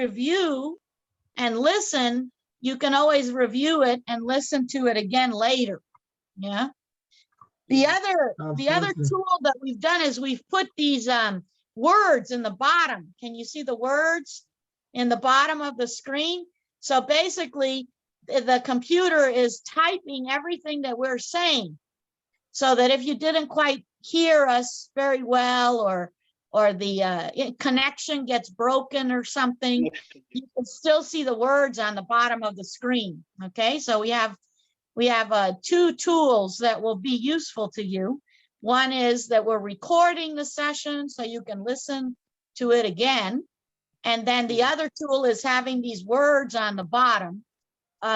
review and listen, you can always review it and listen to it again later. Yeah. The other tool that we've done is we've put these words in the bottom. Can you see the words in the bottom of the screen? So basically, the computer is typing everything that we're saying, so that if you didn't quite hear us very well, or the connection gets broken or something, you can still see the words on the bottom of the screen. Okay, so we have two tools that will be useful to you. One is that we're recording the session so you can listen to it again. And then the other tool is having these words on the bottom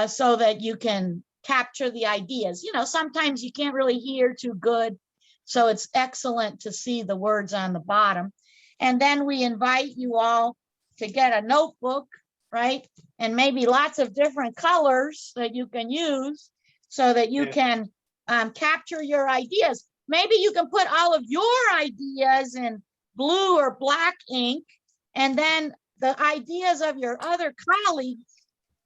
so that you can capture the ideas. You know, sometimes you can't really hear too good, so it's excellent to see the words on the bottom. And then we invite you all to get a notebook, right? And maybe lots of different colors that you can use so that you can capture your ideas. Maybe you can put all of your ideas in blue or black ink, and then the ideas of your other colleagues,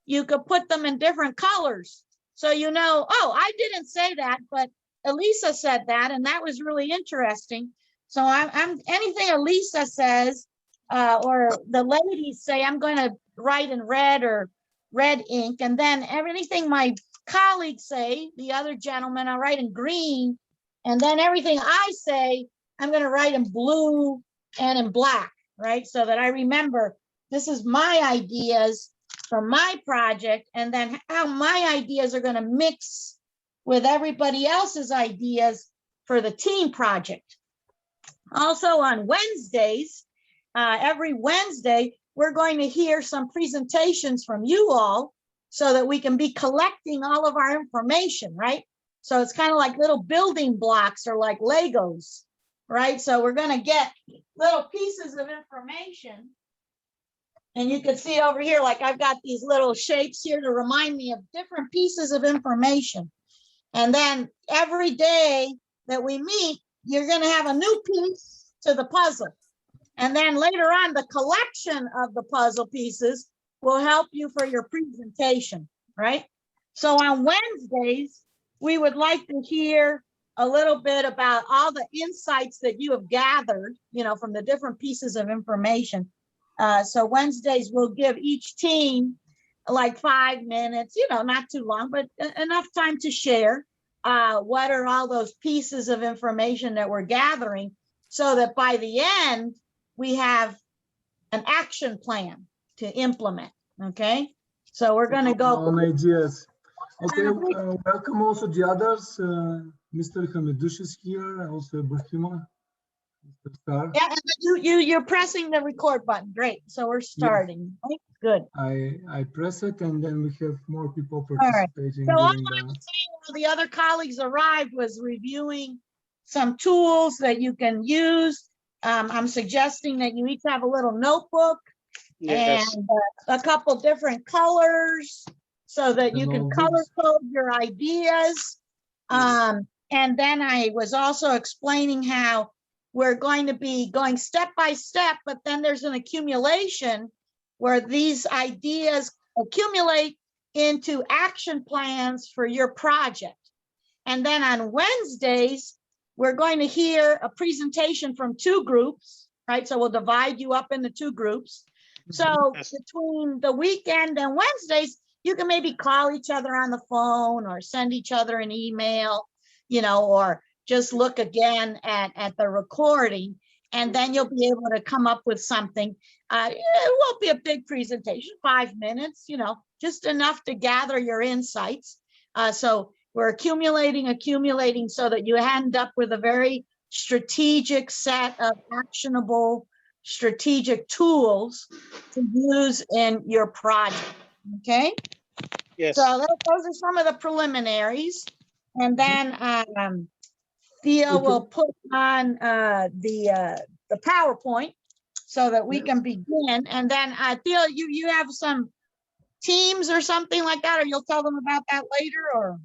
you could put them in different colors. So you know, oh, I didn't say that, but Elisa said that, and that was really interesting. So I'm anything Elisa says, or the ladies say, I'm going to write in red or red ink, and then everything my colleagues say, the other gentlemen, I write in green, and then everything I say, I'm going to write in blue and in black, right? So that I remember this is my ideas for my project, and then how my ideas are going to mix with everybody else's ideas for the team project. Also on Wednesdays, every Wednesday, we're going to hear some presentations from you all so that we can be collecting all of our information, right? So it's kind of like little building blocks or like Legos, right? So we're going to get little pieces of information. And you can see over here, like I've got these little shapes here to remind me of different pieces of information. And then every day that we meet, you're going to have a new piece to the puzzle. And then later on, the collection of the puzzle pieces will help you for your presentation, right? So on Wednesdays, we would like to hear a little bit about all the insights that you have gathered, you know, from the different pieces of information. So Wednesdays, we'll give each team like 5 minutes, you know, not too long, but enough time to share what are all those pieces of information that we're gathering, so that by the end, we have an action plan to implement, okay? So we're gonna go. Ideas. Okay, welcome also the others. Mr. Hamidush is here, also Ibrahima. Mr. Star. Yeah, and you're pressing the record button. Great. So we're starting. Yes. Right? Good. I press it, and then we have more people participating. All right. So all I was saying while the other colleagues arrived was reviewing some tools that you can use. I'm suggesting that you each have a little notebook, yes, and a couple different colors so that you can color code your ideas. And then I was also explaining how we're going to be going step by step, but then there's an accumulation where these ideas accumulate into action plans for your project. And then on Wednesdays, we're going to hear a presentation from 2 groups, right? So we'll divide you up into 2 groups. So between the weekend and Wednesdays, you can maybe call each other on the phone or send each other an email, you know, or just look again at the recording, and then you'll be able to come up with something. It won't be a big presentation, 5 minutes, you know, just enough to gather your insights. So we're accumulating so that you end up with a very strategic set of actionable strategic tools to use in your project, okay? Yes. So those are some of the preliminaries. And then Theo will put on the PowerPoint so that we can begin. And then Theo, you have some teams or something like that, or you'll tell them about that later, or?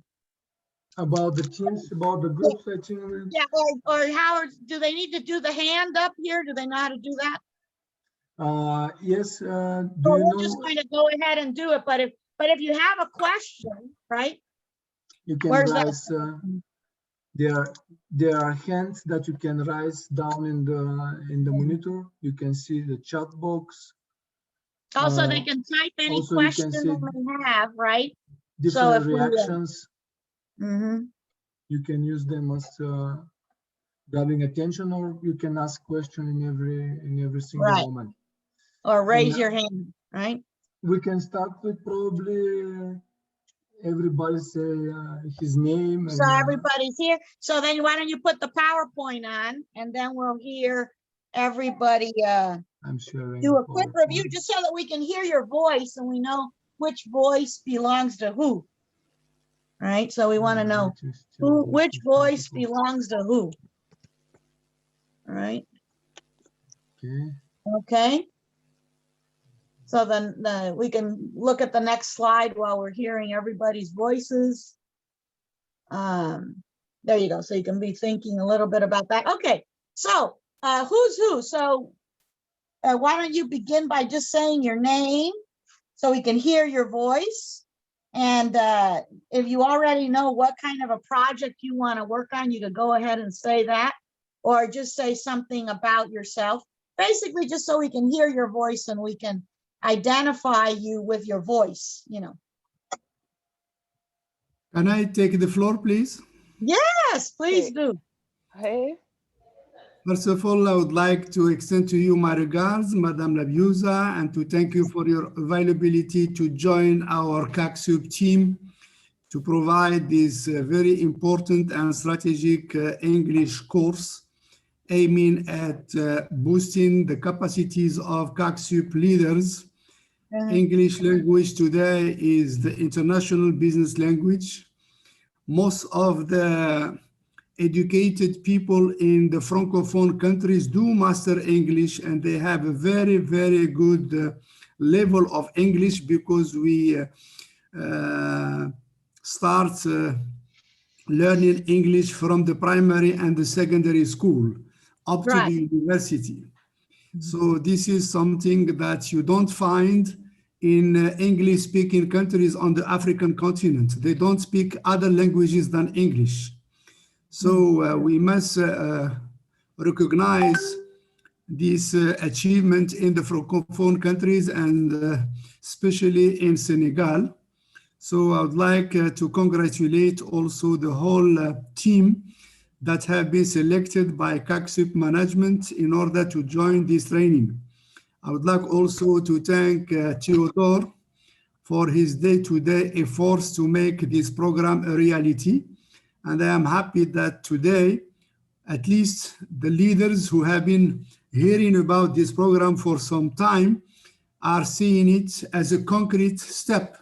About the teams, about the groups, I think. Yeah, or how do they need to do the hand up here? Do they know how to do that? Yes, do So you we're know, just going to go ahead and do it. But if you have a question, right? you can Where's that? raise, there are hands that you can raise down in the monitor. You can see the chat box. Also, they can type any Also, you can question see they have, right? So different if we, reactions. mhm. You can use them as grabbing attention, or you can ask question in every single Right. moment. Or raise And your hand, right? we can start with probably everybody say his name So and everybody's here. So then why don't you put the PowerPoint on and then we'll hear everybody I'm sharing do the a quick review PowerPoint. just so that we can hear your voice and we know which voice belongs to who. Right? So we want to know which voice belongs to who. All right. Okay. Okay. So then we can look at the next slide while we're hearing everybody's voices. There you go. So you can be thinking a little bit about that. Okay. So who's who? So why don't you begin by just saying your name so we can hear your voice. And if you already know what kind of a project you want to work on, you could go ahead and say that, or just say something about yourself. Basically, just so we can hear your voice and we can identify you with your voice, you know. Can I take the floor, please? Yes, please do. Hey. First of all, I would like to extend to you my regards, Madame Labiusa, and to thank you for your availability to join our CACSUP team to provide this very important and strategic English course aiming at boosting the capacities of CACSUP leaders. English language today is the international business language. Most of the educated people in the Francophone countries do master English, and they have a very, very good level of English because we start learning English from the primary and the secondary school up to the university. So this is something that you don't find in English-speaking countries on the African continent. They don't speak other languages than English. So we must recognize this achievement in the Francophone countries and especially in Senegal. So I would like to congratulate also the whole team that have been selected by CACSUP management in order to join this training. I would like also to thank Theodore for his day-to-day efforts to make this program a reality. And I am happy that today, at least the leaders who have been hearing about this program for some time are seeing it as a concrete step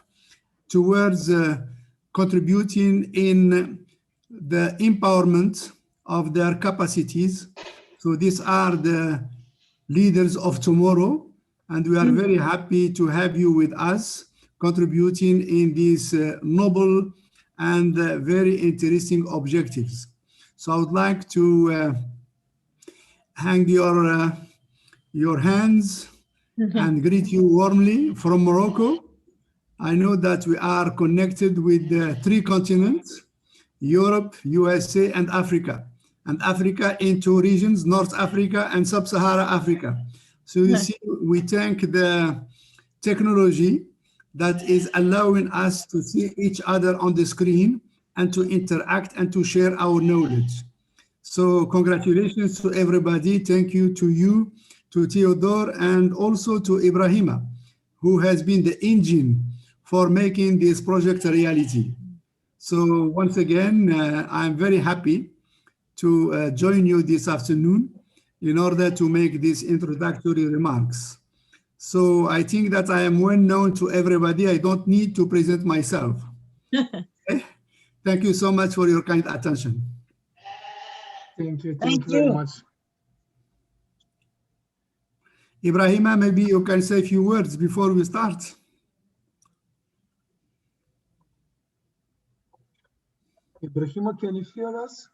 towards contributing in the empowerment of their capacities. So these are the leaders of tomorrow, and we are very happy to have you with us contributing in these noble and very interesting objectives. So I would like to hang your hands and greet you warmly from Morocco. I know that we are connected with the 3 continents, Europe, USA, and Africa. And Africa in 2 regions, North Africa and Sub-Saharan Africa. So you see, we thank the technology that is allowing us to see each other on the screen and to interact and to share our knowledge. So congratulations to everybody. Thank you, to Theodore, and also to Ibrahima, who has been the engine for making this project a reality. So once again, I'm very happy to join you this afternoon in order to make these introductory remarks. So I think that I am well known to everybody. I don't need to present myself. Thank you so much for your kind attention. Thank you very much. Ibrahima, maybe you can say a few words before we start. Ibrahima, can you hear us?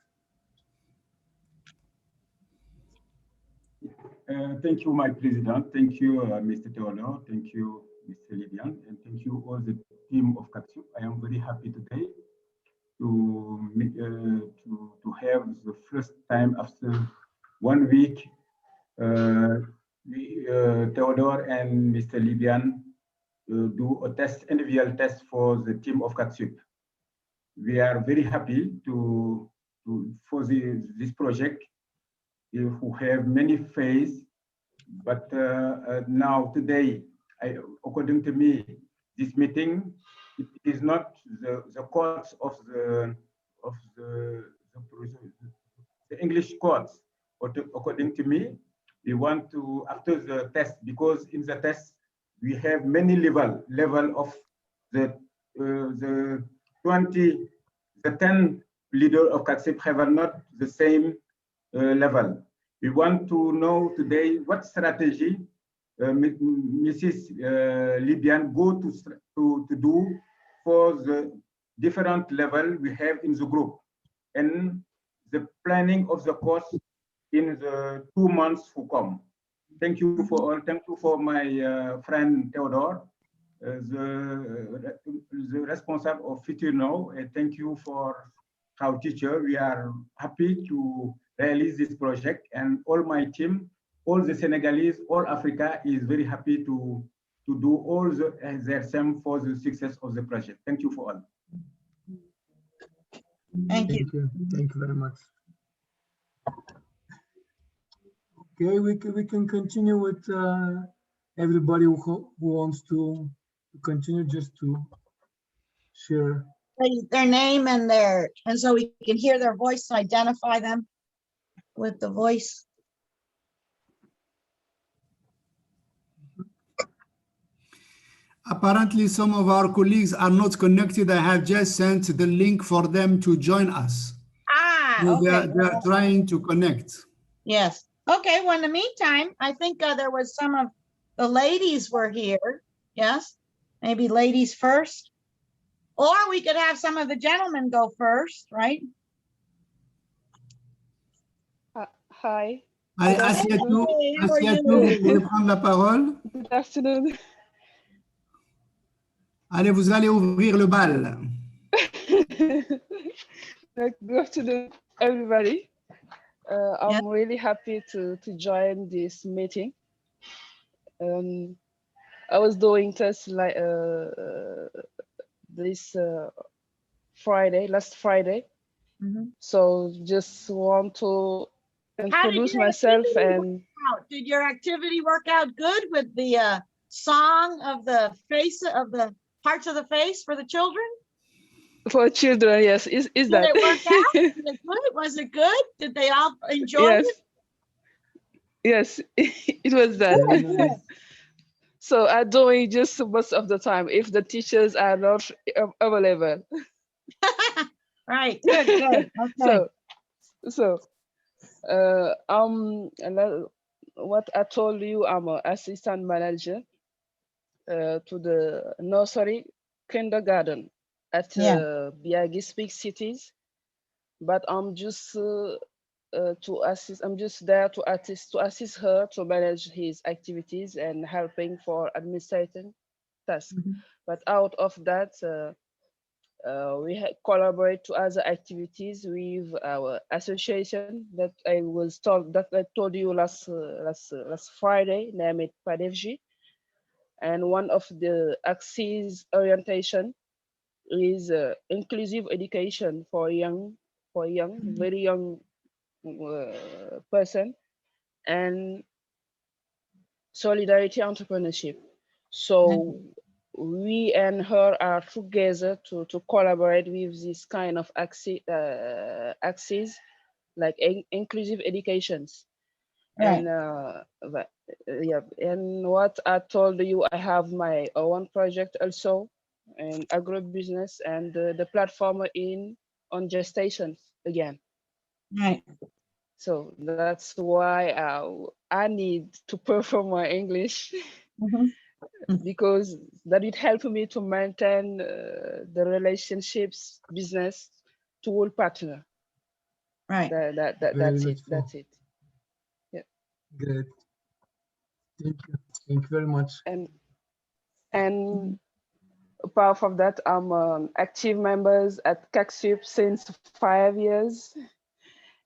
Thank you, my president. Thank you, Mr. Theodore. Thank you, Mr. Lydian, and thank you all the team of CACSUP. I am very happy today to have the first time after 1 week. Theodore and Mr. Lydian do a individual test for the team of CACSUP. We are very happy for this project. Who have many phases, but now today, according to me, this meeting it is not the course of the English course. According to me, we want to after the test, because in the test we have many level of the 10 leader of CACSUP have not the same level. We want to know today what strategy Mrs. Lydian go to do for the different level we have in the group, and the planning of the course in the 2 months who come. Thank you for all. Thank you for my friend Theodore, the responsible of Future Now. Thank you for our teacher. We are happy to realize this project, and all my team, all the Senegalese, all Africa is very happy to do all their same for the success of the project. Thank you for all. Thank you. Thank you very much. Okay, we can continue with everybody who wants to continue, just to share. Their name and so we can hear their voice and identify them with the voice. Apparently, some of our colleagues are not connected. I have just sent the link for them to join us. So Okay. they are trying to connect. Yes. Okay. Well, in the meantime, I think there was some of the ladies were here. Yes. Maybe ladies first. Or we could have some of the gentlemen go first, right? Hi. Allez, Hey, assieds-vous, how are assieds-vous, vous you? pouvez prendre la parole. Good afternoon. Allez, vous allez ouvrir le bal. Good afternoon, everybody. I'm Yeah. really happy to join this meeting. I was doing tests like this last Friday. Mhm. So just want to How did introduce your myself activity and work out? Did your activity work out good with the song of the face of the parts of the face for the children? for children, yes, is Did that? it work out? Did it good? Was it good? Did they all enjoy Yes. it? Yes, it was that. Very Good, nice. So I'm doing just most of the time if the teachers are not available. Right. Good. Good. Okay. So what I told you, I'm an assistant manager to the nursery kindergarten at Yeah. Biagi Speak Cities, but I'm just to assist. I'm just there to assist her to manage his activities and helping for administrating tasks. Mhm. But out of that, we collaborate to other activities with our association that I told you last Friday, named PADEFG, and one of the axis orientation is inclusive education for very young person, and solidarity entrepreneurship. So we and her are together to collaborate with this kind of axis like inclusive educations. Right. And yeah, and what I told you, I have my own project also in agribusiness and the platform on gestation again. Right. So that's why I need to perform my English Mhm. because that it helped me to maintain the relationships, business to all partner. Right. That's Very it. useful. That's it. Yeah. Great. Thank you. Thank you very much. And apart from that, I'm active members at CACSUP since 5 years.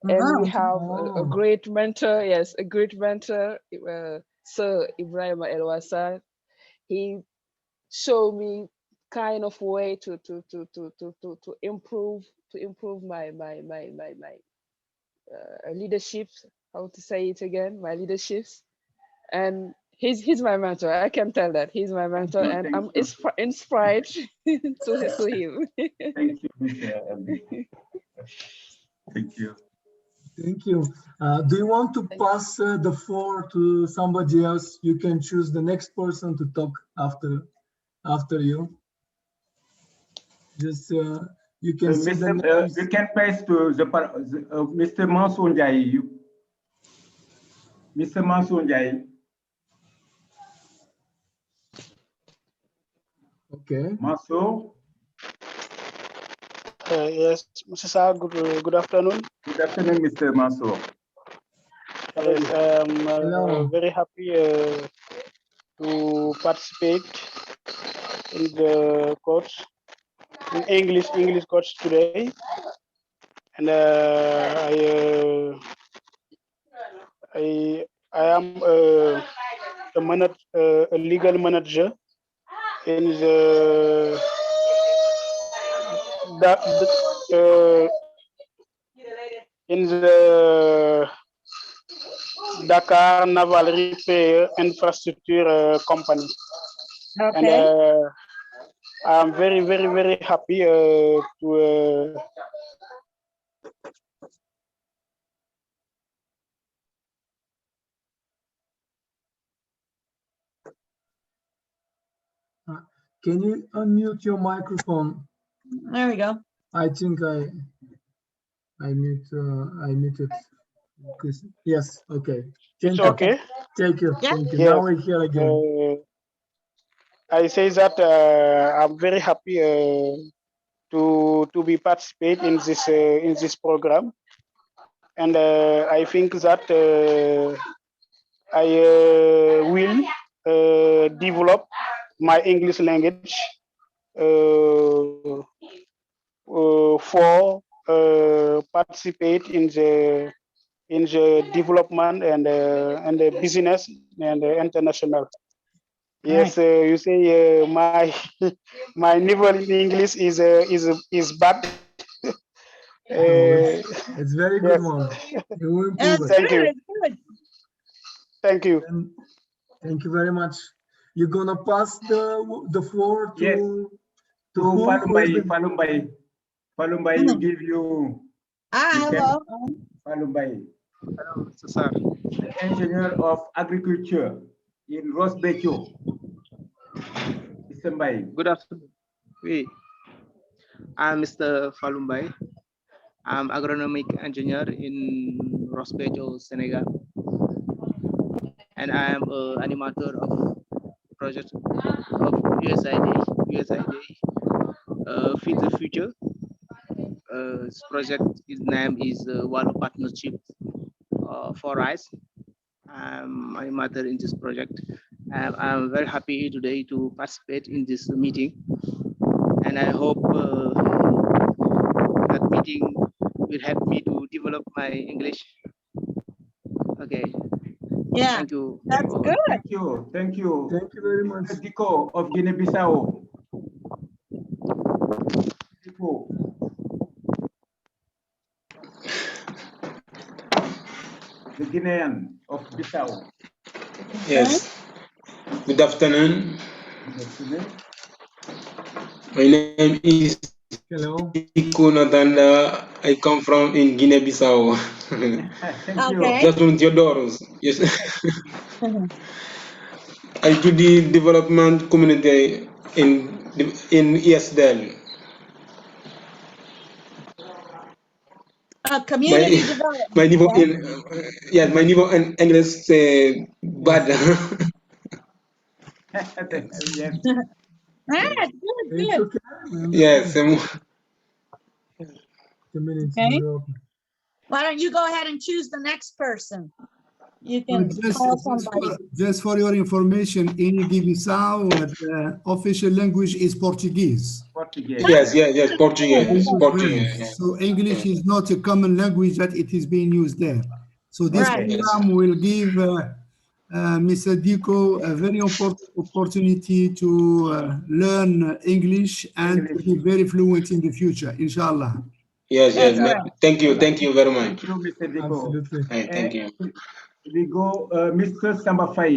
And we have a great mentor, yes, a great mentor, Sir Ibrahim El-Wassad. He showed me kind of way to improve my leadership. How to say it again? My leaderships. And he's my mentor. I can tell that he's my mentor, and I'm inspired to him. Thank you, Mr. Abdi. Thank you. Thank you. Do you want to pass the floor to somebody else? You can choose the next person to talk after you. Just you can see the names. You can pass to Mr. Mansour Njai. Mr. Mansour Njai. Okay. Mansour. Yes, Mr. Sir, good afternoon. Good afternoon, Mr. Mansour. Yes, Hello. I'm very happy to participate in the course, in English course today. And I am a legal manager in the in the Dakar Naval Repair Infrastructure Company. And I'm very happy to Can you unmute your microphone? There we go. I think I muted. Yes. Okay. it's okay. Thank you. Yeah. Thank you. Yes. Now we're here again. I say that I'm very happy to be participate in this program, and I think that I will develop my English language for participate in the development and the business and the international. Yes, you say my my level in English is bad. It's very good Yes. one. You will That's improve it. Thank good. you. It's good. Thank you. And thank you very much. You're gonna pass the floor to Yes. To whom? Falumbai will give you. Hello. Falumbai, Hello, Mr. Sir. engineer of agriculture in Rosbecho. Mr. Mbai. Good afternoon. I'm Mr. Falumbai. I'm agronomic engineer in Rosbejo, Senegal. And I am an animator of project of USAID Feed the Future. This project, his name is Wallo Partnership for Rice. I'm animator in this project. I'm very happy today to participate in this meeting. And I hope that meeting will help me to develop my English. Okay. Yeah. Thank you. That's good. Thank you. Thank you. Thank you very much. Mr. Diko of Guinea-Bissau. Diko. The Guinean of Bissau. Yes. Good afternoon. Good afternoon. My name is Hello. Iko Natanda. I come from in Guinea-Bissau. Thank you. Okay. Just on Theodoros. Yes. I do the development community in ESDL. Community development. My niveau Yeah. in my niveau in English bad. Yes. Good. It's okay. We Yes. Community Okay. development. Why don't you go ahead and choose the next person? you can call somebody. Just for your information, in Guinea-Bissau, the official language is Portuguese. Portuguese. Yes, Portuguese. Portuguese. Yeah. So English is not a common language that it is being used there. So this Right. program will give Mr. Diko a very important opportunity to learn English and to be very fluent in the future, inshallah. Yes. Right. Thank you very much. Thank you, Mr. Diko. Absolutely. Hey, thank you. We go, Mr. Sambafai,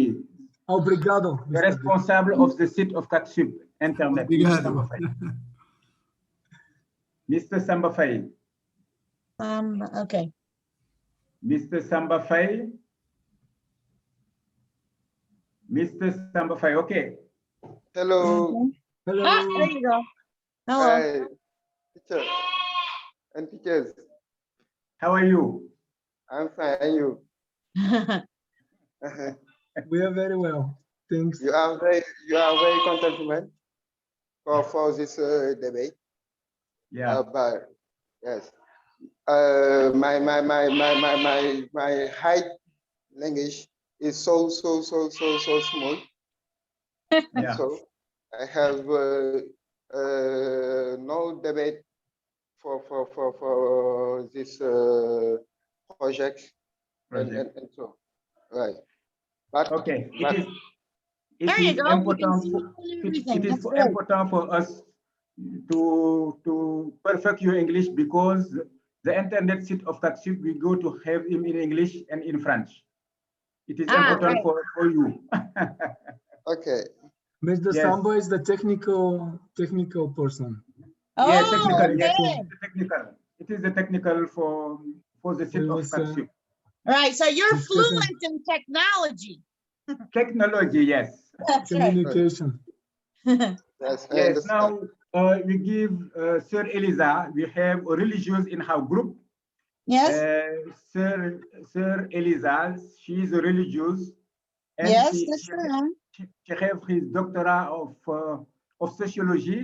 Obrigado, the Mr. Dick. responsible of the site of CACSUP Internet. Mr. Obrigado. Sambafai. Mr. Sambafai. Okay. Mr. Sambafai. Mr. Sambafai, okay. Hello. Hello. Ah, there you go. Hello. Hi, teacher and teachers. How are you? I'm fine. And you? We are very well. Thanks. You are very content for this debate. Yeah. But yes, my high language is so small. Yeah. So I have no debate for this project and so right. But Okay. but It There you is go. You can important. see everything. It is That's great. important for us to perfect your English, because the internet site of CACSUP, we go to have him in English and in French. It is important Right. for you. okay. Mr. Yes. Sambo is the technical person. Yeah, Oh, technical. Yes, okay. technical. It is the technical for the site We of was, CACSUP. Right. So you're discussing- fluent in technology. Technology, yes. That's right. Communication. Yes, I Yes. understand. Now we give Sir Eliza. We have a religious in our group. Yes. Sir Eliza, she is a religious, and Yes. she have his doctorate of sociology,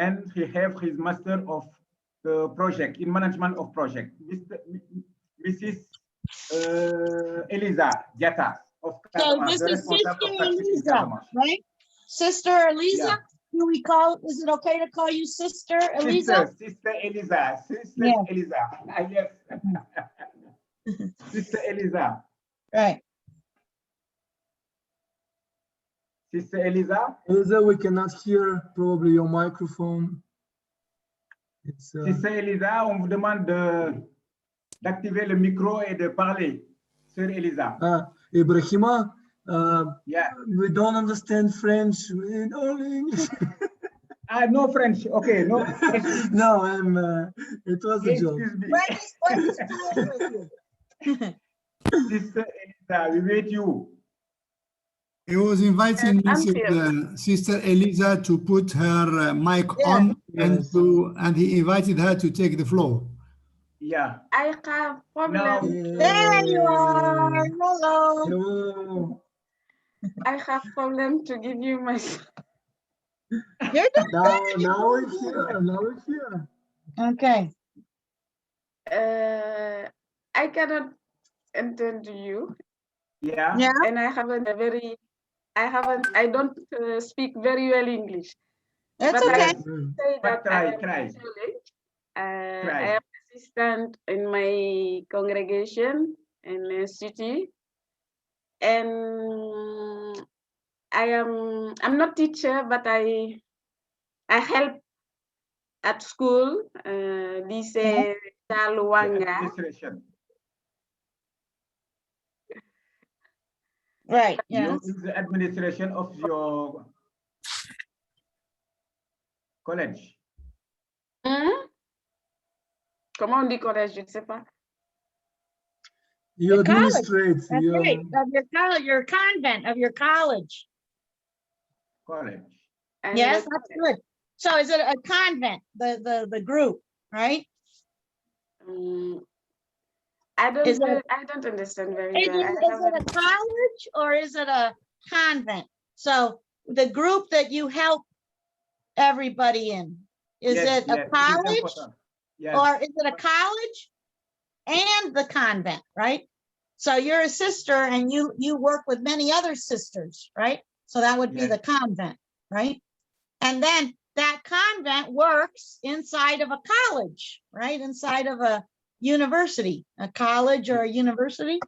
and he have his master of project in management of project. Mrs. Eliza Diata of So Casamance, this the is responsible Sister of CACSUP in Eliza, Casamance. right? Sister Eliza. Yeah. Do we call? Is it okay to call you Sister Eliza? Sister Eliza. Sister Yeah. Eliza. Yes. Sister Eliza. Right. Sister Eliza. Eliza, we cannot hear probably your microphone. It's, Sister Eliza, on vous demande d'activer le micro et de parler. Sœur Eliza. Ibrahima, Yeah. we don't understand French, we only English. No French. Okay, no. No, it was a joke. Excuse me. What is fine with you? Sister Eliza, we wait you. He was inviting I'm here. Sister Eliza to put her mic Yeah. on Yes. and he invited her to take the floor. Yeah. I have problem. Now, There you are. Hello. Hello. I have problem to give you my. You're doing Now we're here. Now we're here. okay. I cannot attend to you, yeah. Yeah. and I don't speak very well English. That's But okay. I say that Try. I am assistant in my congregation in a city, and I'm not teacher, but I help at school, lycée Taluanga. Administration. Right. You Yes. in the administration of your college. Comment on dit collège? Je ne sais pas. You The college. administrate. That's you- right. Of your college, your convent of your college. College. And Yes, the- that's good. So is it a convent, the group, right? I don't Is it- I don't understand very Is well. it a college or is it a convent? So the group that you help everybody in, is Yes, it a yes, college important. Yes. or is it a college and the convent, right? So you're a sister and you work with many other sisters, right? So that would be Yes. the convent, right? And then that convent works inside of a college, right? Inside of a university, a college or a university.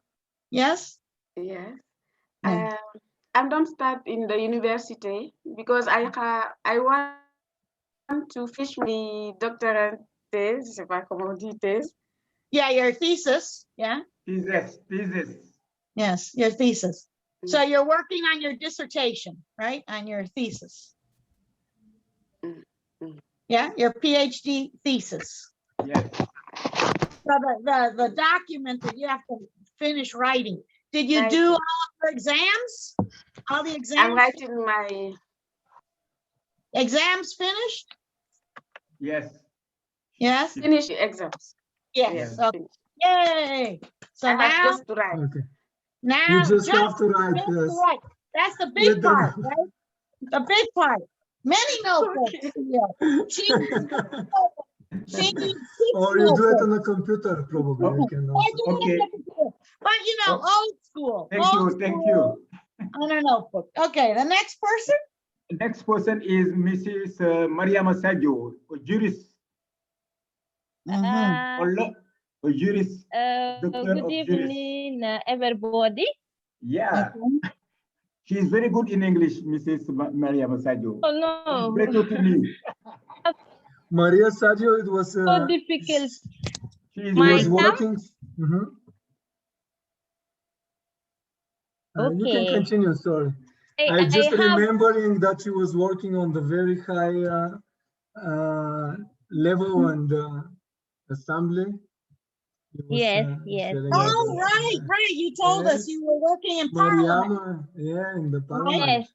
Yes? Yes. Yeah. I don't start in the university because I want to finish my doctorate thèse, je sais pas comment on dit thèse. Yeah, your thesis. Yeah. Thesis. Yes, your thesis. So you're working on your dissertation, right? On your thesis. Yeah, your PhD thesis. Yes. So the document that you have to finish writing. Did you Right. do all your exams? All the I'm exams? writing my Exams finished? Yes. Yes? finish exams. Yes. Yes. Okay. Yay. So I have now, just to write. Okay. now You just have to just write this. right. That's the We're big done. part, right? The big part. Many notebooks. Okay. Yeah. She needs 6 Or you do it notebooks. on a computer, probably. You can I also. do it on Okay. the computer. But you know, old school. Thank old you. Thank school you. On a notebook. Okay, the next person. Next person is Mrs. Mariama Sajo, a jurist, Mhm. a jurist, doctor Good of jurist. evening, everybody. Yeah, Okay. she is very good in English, Mrs. Mariama Sajo. Oh no, Better to me. Maria Sadio, it was so difficult. She is he was very My working. Mhm. You can Okay. continue, sorry. I I just have remembering that she was working on the very high level and assembly. He was, yes. sharing Oh, with us. right, right. You told us Yes. you were working in Parliament. Mariama, yeah, in the parliament. Yes.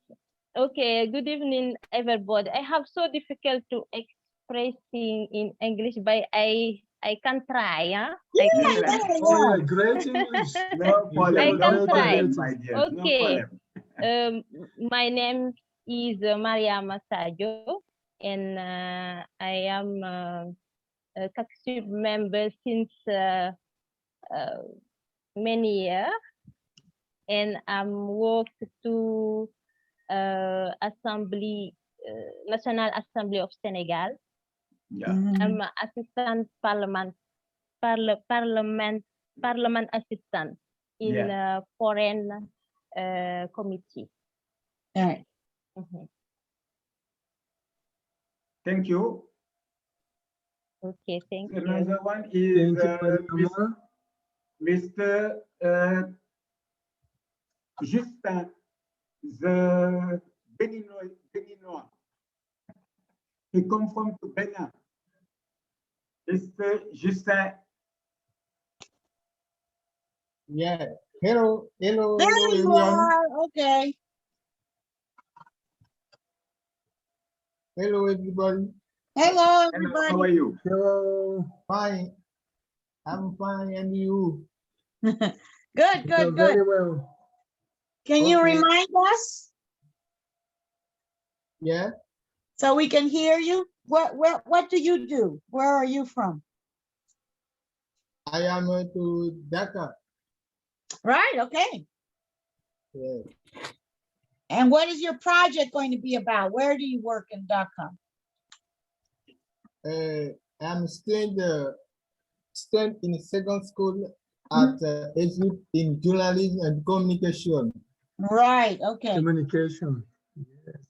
Okay. Good evening, everybody. I have so difficult to expressing in English, but I can try. Huh? I Yeah, can Yeah. try. yeah, Oh, yeah. yeah, great English. No You have I a problem, no can great try. problem, abilities. my dear. No Okay. problem. My name is Mariama Sajo, and I am a CACSUP member since many years, and I'm worked to National Assembly of Senegal. Yeah. I'm assistant parliament assistant in foreign committee. All right. Mhm. Thank you. Okay, thank you. Another one is Thank you, Mariama. Mr. Justin, the Beninois. He comes from Benin. Mr. Justin. Yeah. Hello, hello, There hello, you everyone. are. Okay. Hello, everybody. Hello, Hello, how everybody. are you? Hello. Fine. I'm fine, and you? Good, You're good, very good. well. Can you Okay. remind us Yeah. so we can hear you? What do you do? Where are you from? I am to Dhaka. Right, okay. Yeah. And what is your project going to be about? Where do you work in Dhaka? I'm still in second school at Egypt in journalism and communication. Right, okay. Communication. Yes.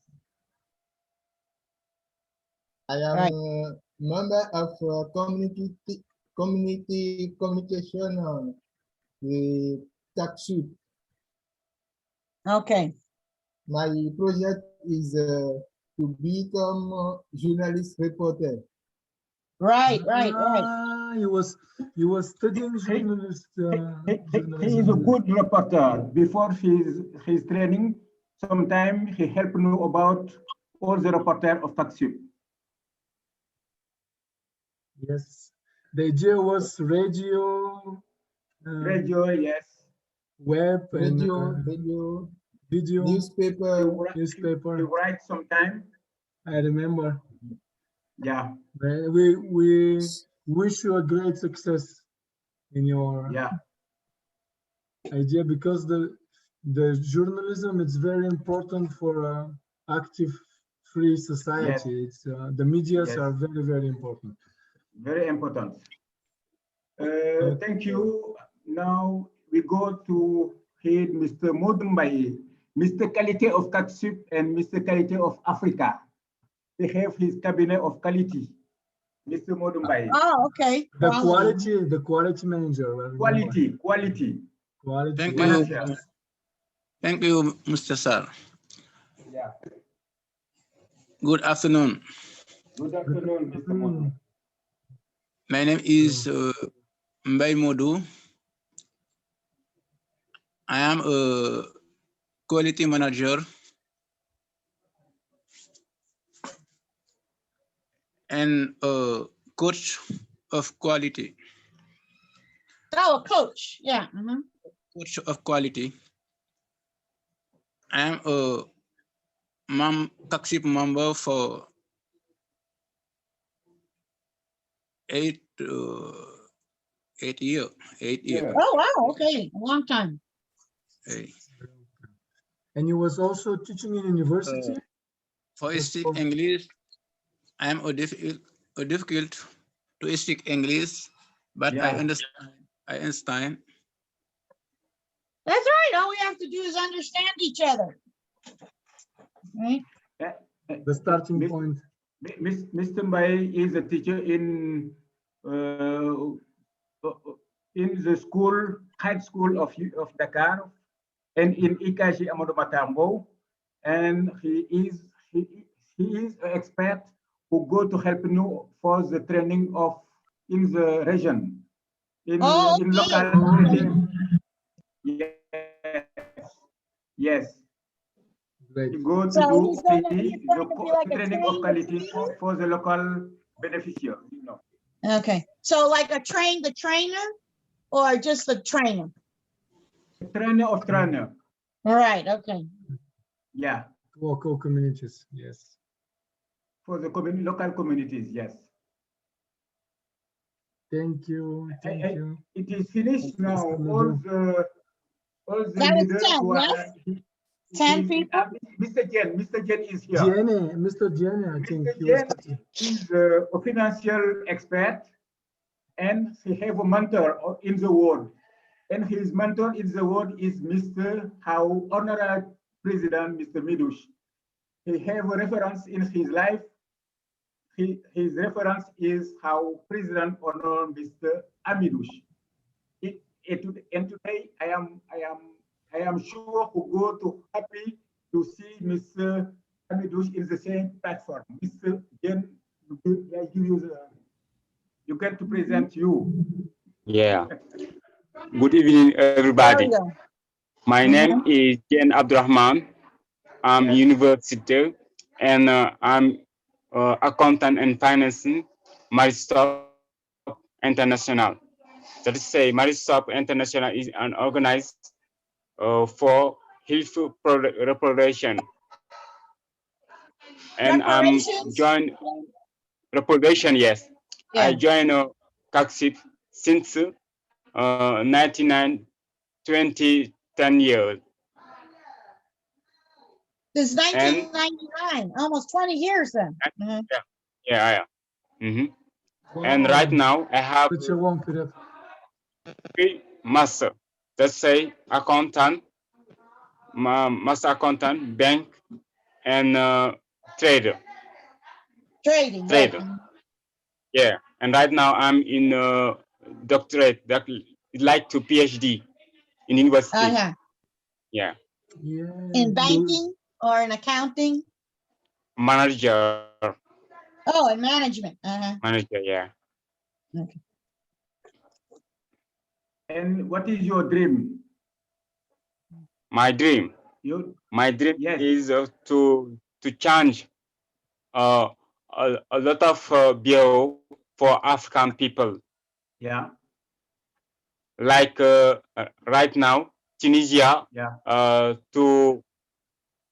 I am Right. a member of community communication, the CACSUP. Okay. My project is to become a journalist reporter. Right, right. You was studying journalist. He is a good reporter. Before his training, sometimes he helped know about all the reporter of CACSUP. Yes, the idea was radio, Radio, yes. web, Radio, and video, video, newspaper. newspaper. You write sometime. I remember. Yeah, We wish you a great success in your yeah. idea, because the journalism is very important for active free society. It's the medias are very important. Very important. Thank you. Now we go to hear Mr. Modumbai, Mr. Quality of CACSUP and Mr. Quality of Africa. They have his cabinet of quality. Mr. Modumbai. Oh, okay. The quality manager. Quality. Thank Yes. you. Thank you, Mr. Sir. Yeah. Good afternoon. Good afternoon, Mr. Modu. My name is Mbai Modu. I am a quality manager and a coach of quality. Oh, a coach. Yeah. Coach of quality. I am a CACSUP member for 8 years. 8 years. Oh, wow. Okay. A long time. Okay. And you was also teaching in university? For speak English, I am difficult to speak English, but I understand. That's right. All we have to do is understand each other. Right? The starting point. Mr. Mbai is a teacher in the school, high school of Dakar, and in Ikaji Amadou Matambo, and he is an expert who go to help you for the training of in the region, in local training. Yes. Great. You go to do the training of quality for the local beneficiary. You know. Okay. So like the trainer or just the trainer? Trainer of trainer. All right. Okay. Yeah. Local communities. Yes. For the local communities. Yes. Thank you. Thank you. It is finished now. All the That was leaders 10, who yes? are 10 people? Mr. Jen is here. Mr. Jenny, I think Mr. he was Jen is a financial expert, and he have a mentor in the world. And his mentor in the world is Mr. Honorary President, Mr. Midush. He have a reference in his life. His reference is how President honor Mr. Amidush. And today I am sure who go to happy to see Mr. Amidush in the same platform. Mr. Jen, you get to present you. Yeah. Good evening, everybody. My name is Jen Abdurrahman. I'm university and I'm accountant and financing Maristop International. That is say Maristop International is an organized for healthful reproduction. And I'm joined reproduction, yes. Yeah. I joined CACSUP since 2010 years. Since 1999, almost 20 years then. Yeah. Wow. And right now I have such a long period. 3 master. Let's say accountant, master accountant, bank, and trader. Trading. Trader. Right. Yeah. And right now I'm in doctorate, that like to PhD in university. Yeah. In banking or in accounting? Manager. Oh, in management. Manager, yeah. Okay. And what is your dream? My dream. My dream is to change a lot of bill for African people. Yeah. Like right now, Tunisia. Yeah.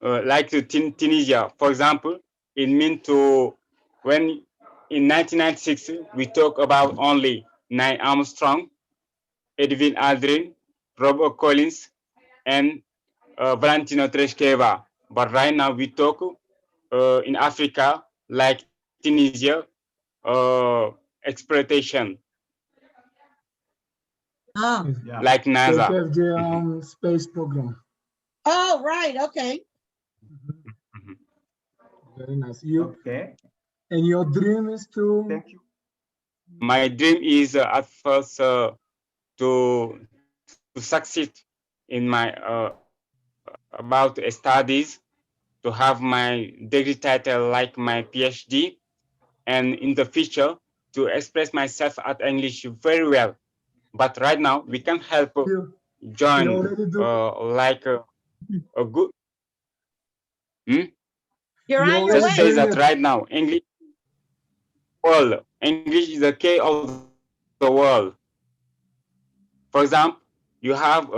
Tunisia, for example, it means to when in 1996 we talk about only Neil Armstrong, Edwin Aldrin, Robert Collins, and Valentino Tereshkeva. But right now we talk in Africa, like Tunisia, exploitation, like NASA. KFJ space program. Oh, right. Okay. Very nice. You, okay. And your dream is to? Thank you. My dream is at first to succeed in my about studies, to have my degree title like my PhD, and in the future to express myself at English very well. But right now we can help join like a good. You're on your Just way. say that right now English world. English is the key of the world. For example, you have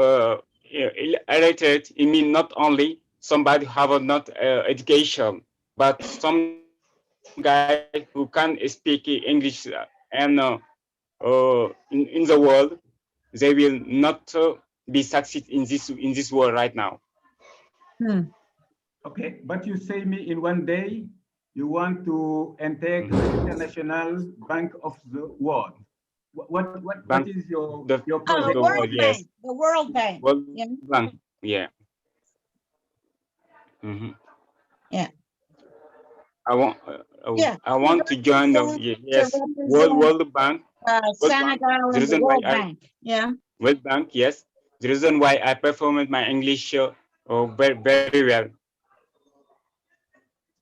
illiterate. It means not only somebody have not education, but some guy who can speak English and in the world, they will not be succeed in this world right now. Okay, but you say me in one day you want to enter the International Bank of the World. What is your project? The World Bank. The World Bank. World Bank. Yeah. Yeah. I want. Yeah. I want to join the World Bank. Senegal and the World Bank. Yeah. World Bank. Yes. The reason why I performed my English very, very well.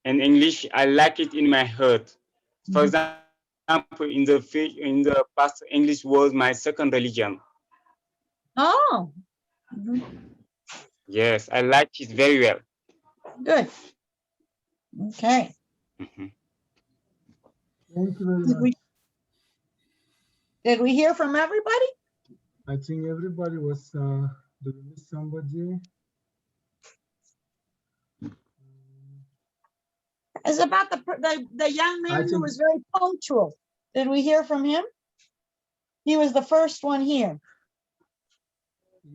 And English, I like it in my heart. For example, in the past, English was my second religion. Oh. Yes, I like it very well. Good. Okay. Thank you very much. Did we hear from everybody? I think everybody was. Do we miss somebody? It's about the young man who was very punctual. Did we hear from him? He was the first one here.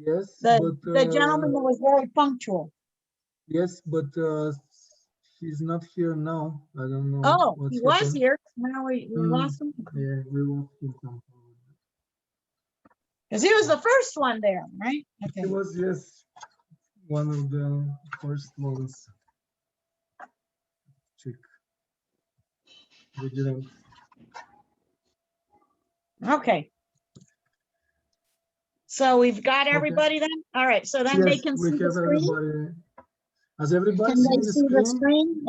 Yes, the gentleman that was very punctual. Yes, but he's not here now. I don't know. Oh, he was here. Now we lost him. Yeah, we lost him. Because he was the first one there, right? Okay. He was, yes, one of the first ones. Check. We didn't. Okay. So we've got everybody then? All right, so then they can see the screen? Everybody. Has everybody Can seen they the see screen? the screen?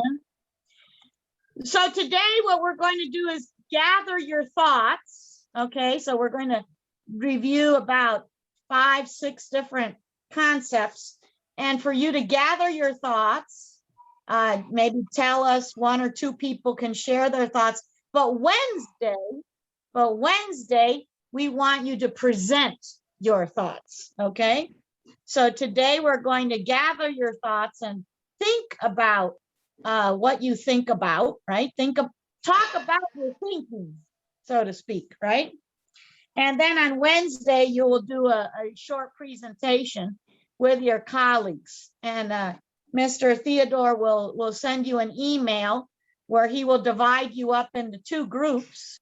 Yeah. So today what we're going to do is gather your thoughts, okay? So we're going to review about 5, 6 different concepts. And for you to gather your thoughts, maybe tell us 1 or 2 people can share their thoughts. But Wednesday, we want you to present your thoughts, okay? So today we're going to gather your thoughts and think about what you think about, right? Talk about your thinking, so to speak, right? And then on Wednesday, you will do a short presentation with your colleagues. And Mr. Theodore will send you an email where he will divide you up into 2 groups.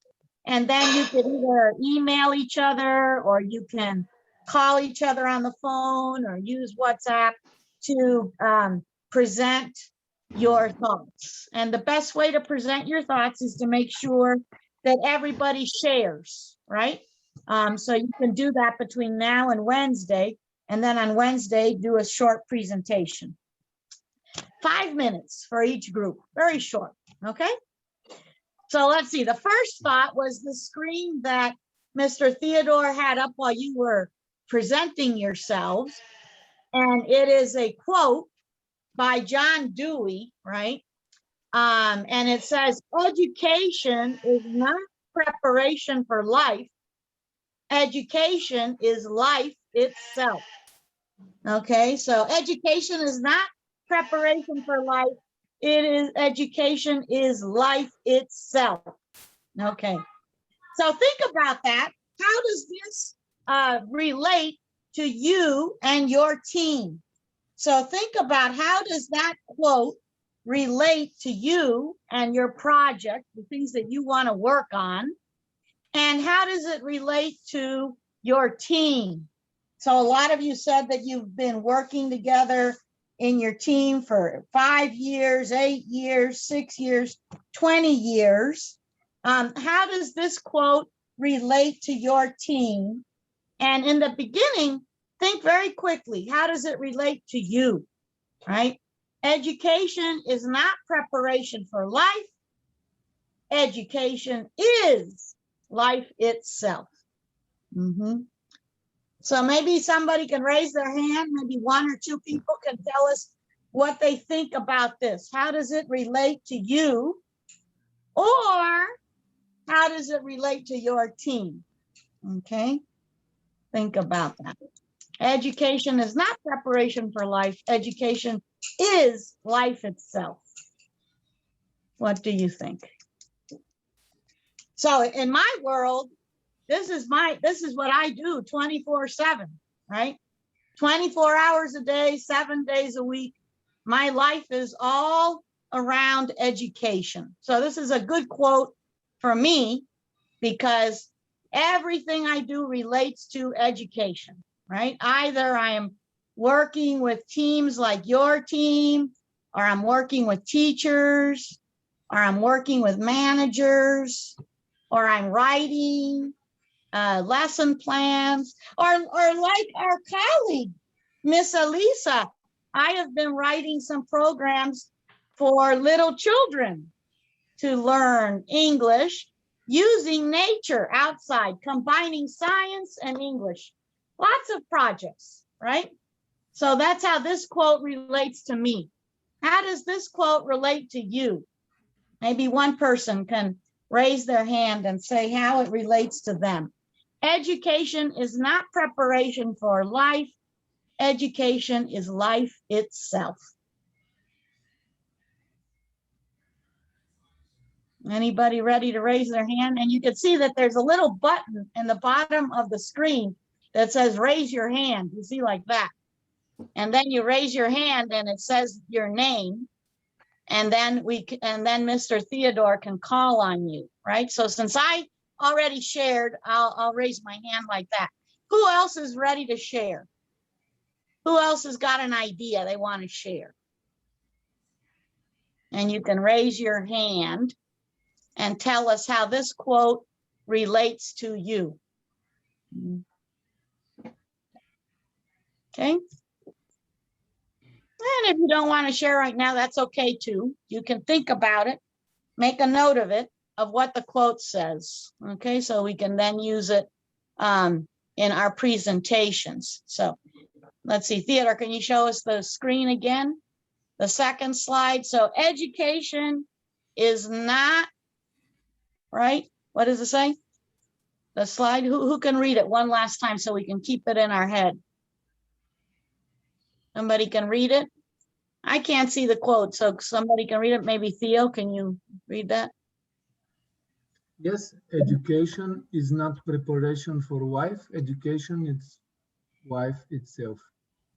And then you can either email each other or you can call each other on the phone or use WhatsApp to present your thoughts. And the best way to present your thoughts is to make sure that everybody shares, right? So you can do that between now and Wednesday, and then on Wednesday, do a short presentation. 5 minutes for each group, very short, okay? So let's see, the first thought was the screen that Mr. Theodore had up while you were presenting yourselves. And it is a quote by John Dewey, right? And it says, education is not preparation for life. Education is life itself. Okay, so education is not preparation for life. Education is life itself. Okay, so think about that. How does this relate to you and your team. So think about, how does that quote relate to you and your project, the things that you want to work on? And how does it relate to your team? So a lot of you said that you've been working together in your team for 5 years, 8 years, 6 years, 20 years. How does this quote relate to your team? And in the beginning, think very quickly, how does it relate to you, right? Education is not preparation for life. Education is life itself. So maybe somebody can raise their hand, maybe 1 or 2 people can tell us what they think about this. How does it relate to you? Or how does it relate to your team? Okay, think about that. Education is not preparation for life. Education is life itself. What do you think? So in my world, this is what I do 24/7, right? 24 hours a day, 7 days a week. My life is all around education. So this is a good quote for me because everything I do relates to education, right? Either I am working with teams like your team, or I'm working with teachers, or I'm working with managers, or I'm writing lesson plans, or like our colleague, Miss Elisa, I have been writing some programs for little children to learn English using nature outside, combining science and English. Lots of projects, right? So that's how this quote relates to me. How does this quote relate to you? Maybe one person can raise their hand and say how it relates to them. Education is not preparation for life. Education is life itself. Anybody ready to raise their hand? And you can see that there's a little button in the bottom of the screen that says raise your hand. You see, like that. And then you raise your hand and it says your name. And then Mr. Theodore can call on you, right? So since I already shared, I'll raise my hand like that. Who else is ready to share? Who else has got an idea they want to share? And you can raise your hand and tell us how this quote relates to you. Okay. And if you don't want to share right now, that's okay too. You can think about it, make a note of it, of what the quote says. Okay, so we can then use it in our presentations. So let's see, Theodore, can you show us the screen again? The second slide. So education is not, right? What does it say? The slide, who can read it one last time so we can keep it in our head? Somebody can read it? I can't see the quote, so somebody can read it. Maybe Theo, can you read that? Yes, education is not preparation for life. Education is life itself.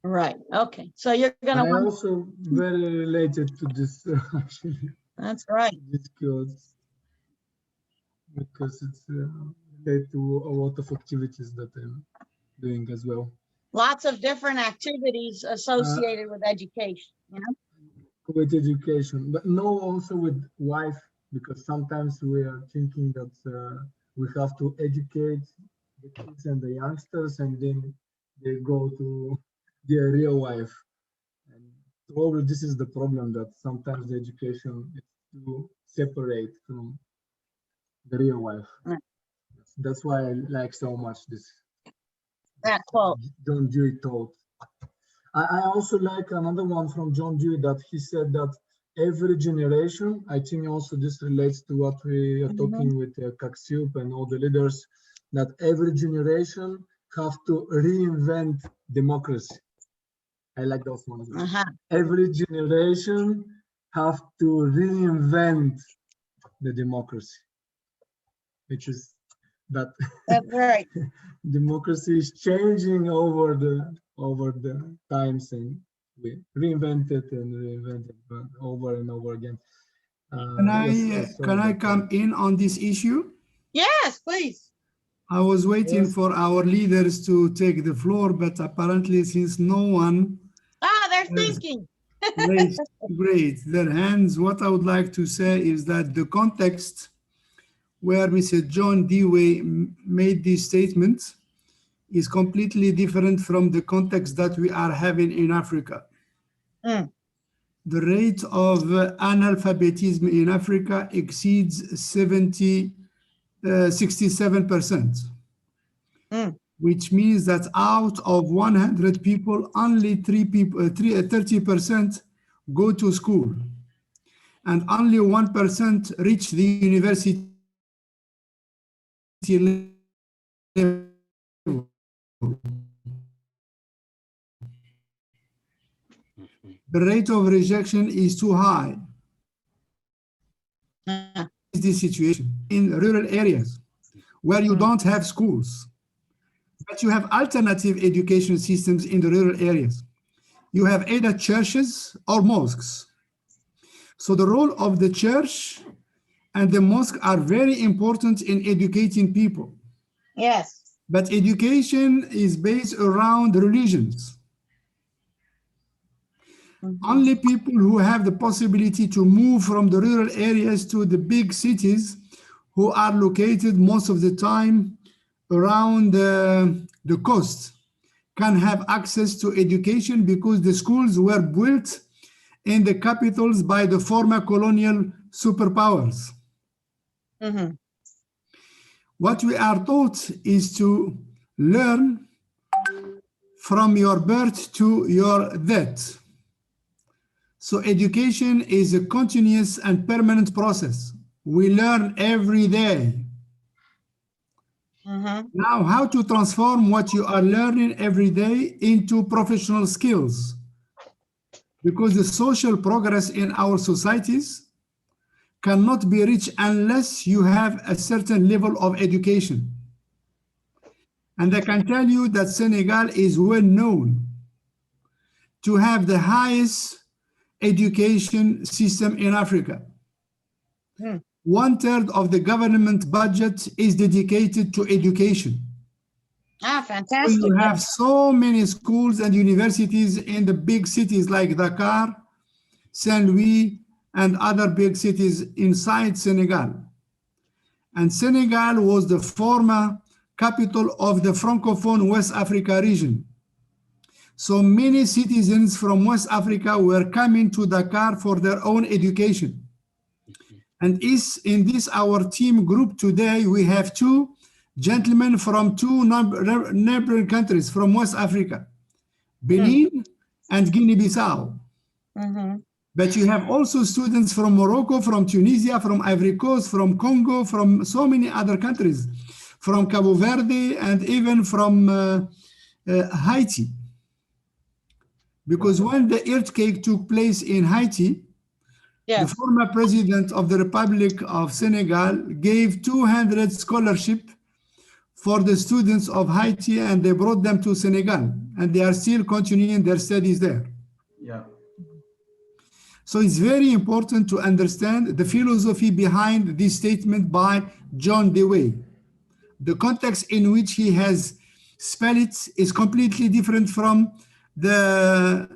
Right. Okay. So you're gonna. I also very related to this actually. That's right. This quote because it's related to a lot of activities that I'm doing as well. Lots of different activities associated with education, you know? With education, but no, also with life, because sometimes we are thinking that we have to educate the kids and the youngsters, and then they go to their real life. And probably this is the problem, that sometimes the education is too separate from the real life. Right. That's why I like so much this. That quote. John Dewey taught. I also like another one from John Dewey, that he said that every generation, I think also this relates to what we are talking with CACSUP and all the leaders, that every generation have to reinvent democracy. I like those ones. Every generation have to reinvent the democracy, which is that That's right. democracy is changing over the times, and we reinvent it but over and over again. Can I come in on this issue? Yes, please. I was waiting Yes. for our leaders to take the floor, but apparently since no one They're has thinking. raised their hands, what I would like to say is that the context where Mr. John Dewey made this statement is completely different from the context that we are having in Africa. Mm. The rate of analphabetism in Africa exceeds 67%, which means that out of 100 people, only 30% go to school, and only 1% reach the university level. The rate of rejection is too high. Is this situation in rural areas where you don't have schools, but you have alternative education systems in the rural areas? You have either churches or mosques. So the role of the church and the mosque are very important in educating people. Yes. But education is based around religions. Only people who have the possibility to move from the rural areas to the big cities, who are located most of the time around the coast, can have access to education because the schools were built in the capitals by the former colonial superpowers. What we are taught is to learn from your birth to your death. So education is a continuous and permanent process. We learn every day. Now, how to transform what you are learning every day into professional skills? Because the social progress in our societies cannot be reached unless you have a certain level of education. And I can tell you that Senegal is well known to have the highest education system in Africa. 1/3 of the government budget is dedicated to education. Fantastic. So you have so many schools and universities in the big cities like Dakar, Saint Louis, and other big cities inside Senegal. And Senegal was the former capital of the Francophone West Africa region. So many citizens from West Africa were coming to Dakar for their own education. And in this our team group today, we have two gentlemen from two neighboring countries from West Africa, Benin and Guinea-Bissau. But you have also students from Morocco, from Tunisia, from Ivory Coast, from Congo, from so many other countries, from Cabo Verde, and even from Haiti. Because when the earthquake took place in Haiti, the former president of the Republic of Senegal gave 200 scholarships for the students of Haiti, and they brought them to Senegal, and they are still continuing their studies there. So it's very important to understand the philosophy behind this statement by John Dewey. The context in which he has spelled it is completely different from the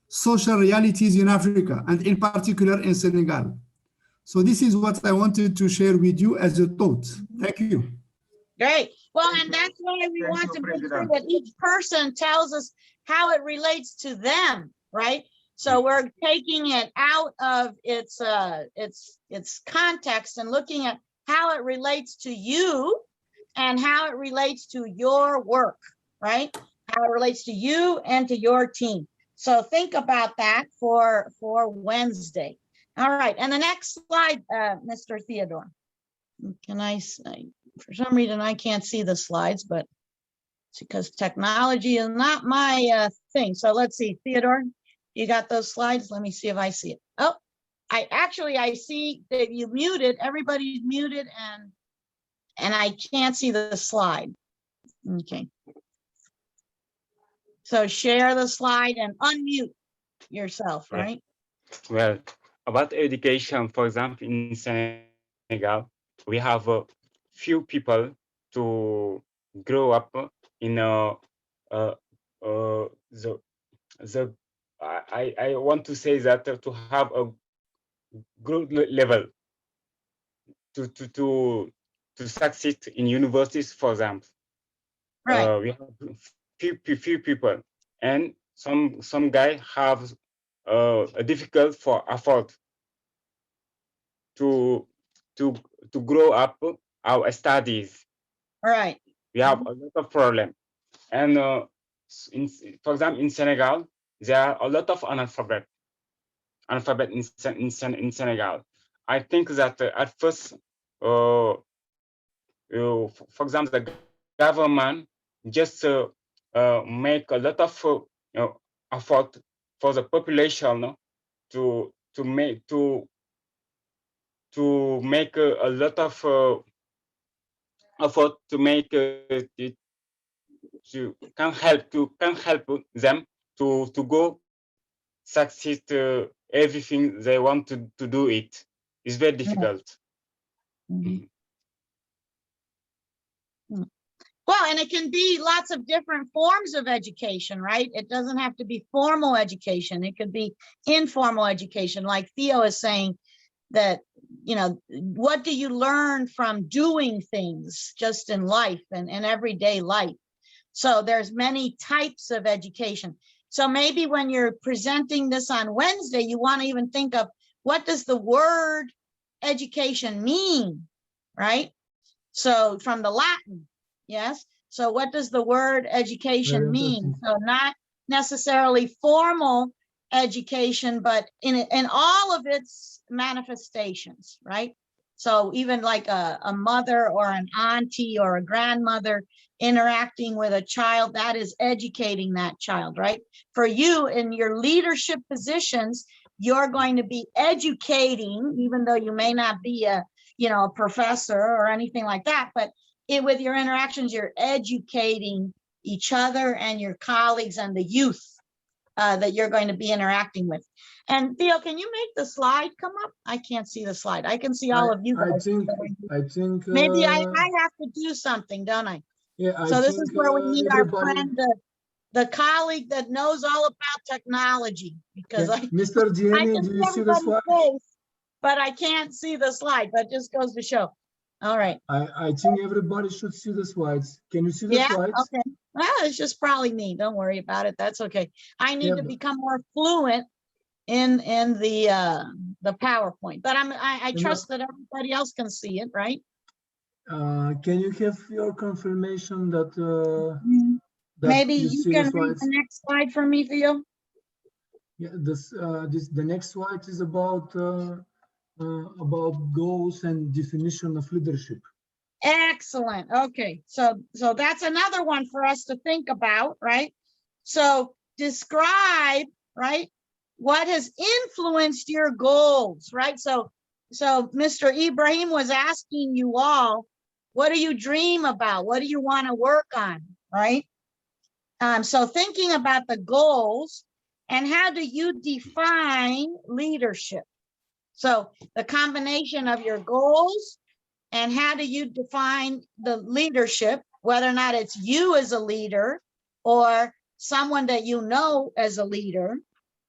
social realities in Africa, and in particular in Senegal. So this is what I wanted to share with you as a thought. Thank you. Great. Well, and that's why we want to make sure that each person tells us how it relates to them, right? So we're taking it out of its context and looking at how it relates to you and how it relates to your work, right? How it relates to you and to your team. So think about that for Wednesday. All right, and the next slide, Mr. Theodore. Can I say, for some reason I can't see the slides, but it's because technology is not my thing. So let's see, Theodore, you got those slides? Let me see if I see it. Oh, I see that you muted, everybody's muted, and and I can't see the slide. Okay. So share the slide and unmute yourself, Yeah. right? Well, about education, for example, in Senegal, we have a few people to grow up in the I want to say that to have a good level to succeed in universities, for example. Right. We have few people, and some guy have a difficult for afford to to grow up our studies. Right. We have a lot of problem, and for example, in Senegal, there are a lot of analphabet in Senegal. I think that at first, for example, the government just make a lot of effort for the population to make a lot of effort to make it can help them to go succeed everything they want to do it. It's very difficult. Mhm. Well, and it can be lots of different forms of education, right? It doesn't have to be formal education. It could be informal education. Like Theo is saying that, you know, what do you learn from doing things just in life and everyday life? So there's many types of education. So maybe when you're presenting this on Wednesday, you want to even think of what does the word education mean, right? So from the Latin, yes. So what does the word education mean? So not necessarily formal education, but in all of its manifestations, right? So even like a mother or an auntie or a grandmother interacting with a child, that is educating that child, right? For you in your leadership positions, you're going to be educating, even though you may not be a professor or anything like that, but with your interactions, you're educating each other and your colleagues and the youth that you're going to be interacting with. And Theo, can you make the slide come up? I can't see the slide. I can see all of you guys. I think Maybe I have to do something, don't I? Yeah. So this is where we need our friend, the colleague that knows all about technology, because yeah. Mr. Gianni, do you see the slide? But I can't see the slide. That just goes to show. All right. I think everybody should see the slides. Can you see the slides? Okay. Well, it's just probably me. Don't worry about it. That's okay. I need to become more fluent in the PowerPoint, but I trust that everybody else can see it, right? Can you have your confirmation that maybe you you see can the read slides? the next slide for me, Theo? Yeah, the next slide is about goals and definition of leadership. Excellent. Okay, so that's another one for us to think about, right? So describe, right, what has influenced your goals, right? So Mr. Ibrahim was asking you all, what do you dream about? What do you want to work on, right? So thinking about the goals and how do you define leadership? So the combination of your goals and how do you define the leadership, whether or not it's you as a leader or someone that you know as a leader,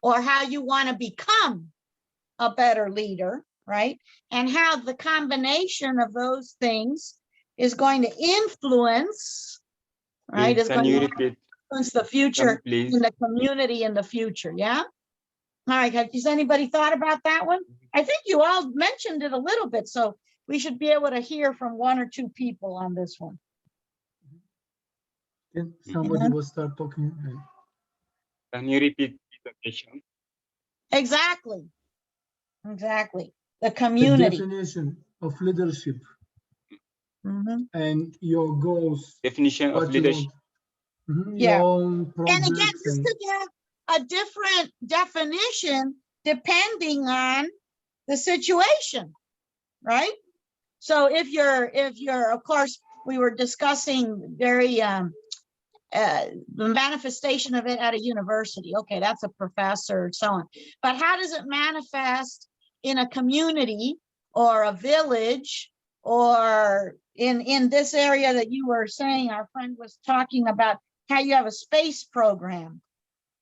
or how you want to become a better leader, right? And how the combination of those things is going to influence, right? Is Can going you to repeat? influence the future in the community in the future, yeah? All right, has anybody thought about that one? I think you all mentioned it a little bit, so we should be able to hear from one or two people on this one. Somebody will start talking. Can you repeat the question? Exactly. The community. The definition of leadership and your goals. Definition of leadership. Yeah. And again, this could have a different definition depending on the situation, right? So if you're, of course, we were discussing very, the manifestation of it at a university. Okay, that's a professor and so on. But how does it manifest in a community or a village, or in this area that you were saying, our friend was talking about how you have a space program?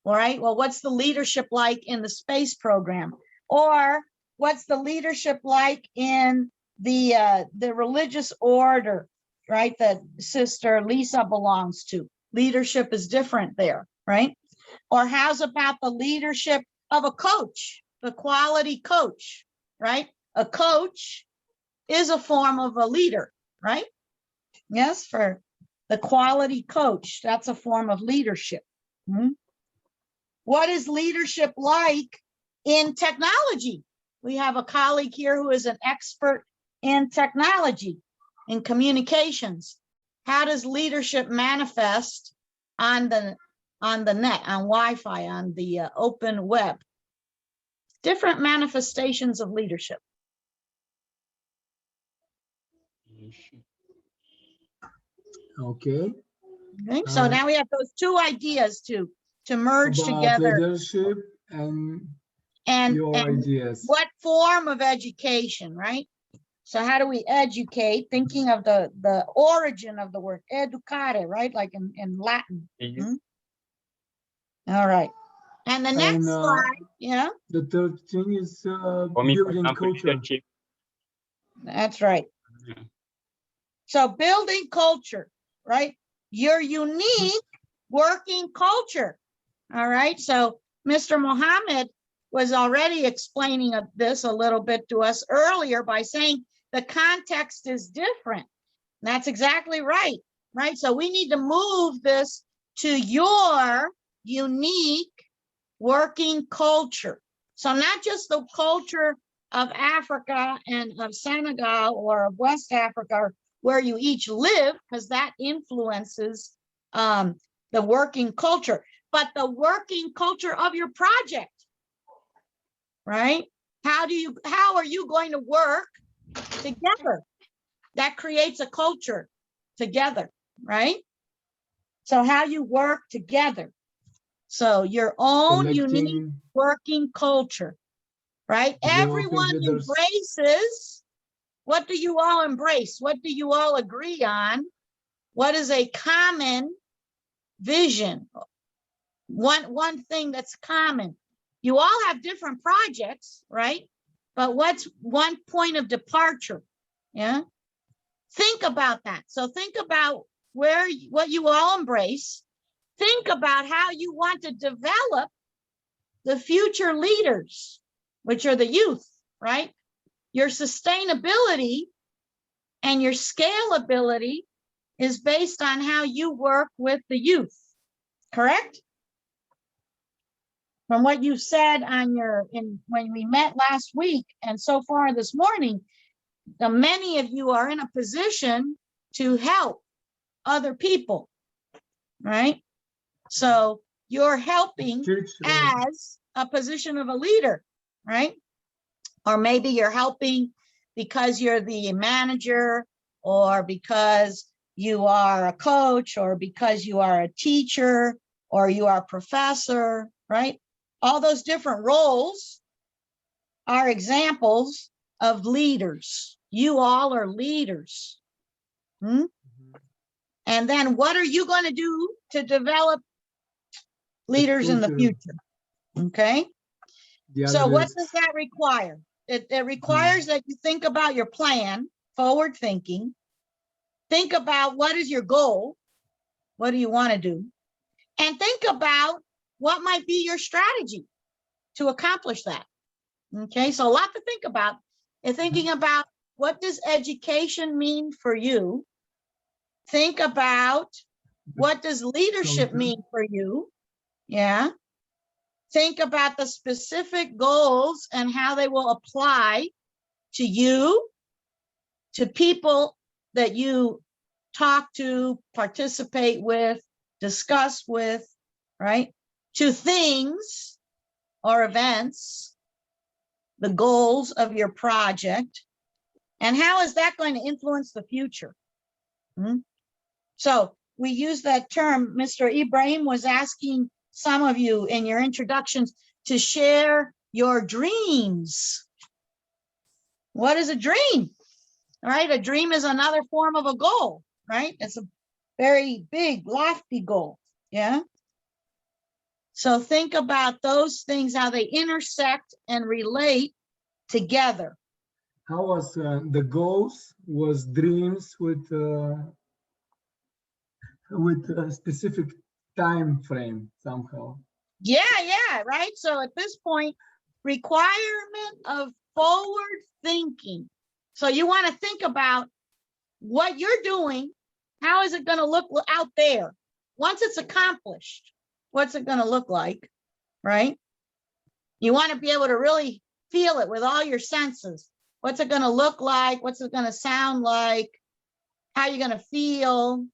All right, well, what's the leadership like in the space program? Or what's the leadership like in the religious order, right, that Sister Lisa belongs to? Leadership is different there, right? Or how's about the leadership of a coach, the quality coach, right? A coach is a form of a leader, right? Yes, for the quality coach, that's a form of leadership. What is leadership like in technology? We have a colleague here who is an expert in technology, in communications. How does leadership manifest on the net, on Wi-Fi, on the open web? Different manifestations of leadership. Okay. Okay, so now we have those two ideas to merge about together. Leadership and your and ideas. what form of education, right? So how do we educate? Thinking of the origin of the word educare, right? Like in Latin. All right. And the next slide, yeah. The third thing is For me, for building example, culture. leadership. That's right. So building culture, right? Your unique working culture. All right. So Mr. Mohammed was already explaining this a little bit to us earlier by saying the context is different. And that's exactly right, right? So we need to move this to your unique working culture. So not just the culture of Africa and of Senegal or of West Africa, where you each live, because that influences the working culture, but the working culture of your project, right? How are you going to work together? That creates a culture together, right? So how you work together. So your own unique working culture, right? Everyone embraces. What do you all embrace? What do you all agree on? What is a common vision? One thing that's common. You all have different projects, right? But what's one point of departure? Yeah. Think about that. So think about what you all embrace. Think about how you want to develop the future leaders, which are the youth, right? Your sustainability and your scalability is based on how you work with the youth, correct? From what you said on when we met last week and so far this morning, many of you are in a position to help other people, right? So you're helping as a position of a leader, right? Or maybe you're helping because you're the manager, or because you are a coach, or because you are a teacher, or you are a professor, right? All those different roles are examples of leaders. You all are leaders. And then what are you going to do to develop leaders in the future? Okay. So what does that require? It requires that you think about your plan, forward thinking. Think about what is your goal? What do you want to do? And think about what might be your strategy to accomplish that. Okay, so a lot to think about. And thinking about, what does education mean for you? Think about, what does leadership mean for you? Yeah. Think about the specific goals and how they will apply to you, to people that you talk to, participate with, discuss with, right? To things or events, the goals of your project. And how is that going to influence the future? So we use that term. Mr. Ibrahim was asking some of you in your introductions to share your dreams. What is a dream? Right? A dream is another form of a goal, right? It's a very big, lofty goal. Yeah. So think about those things, how they intersect and relate together. How was the goals was dreams with a specific time frame somehow. Yeah, right. So at this point, requirement of forward thinking. So you want to think about what you're doing. How is it going to look out there? Once it's accomplished, what's it going to look like, right? You want to be able to really feel it with all your senses. What's it going to look like? What's it going to sound like? How are you going to feel?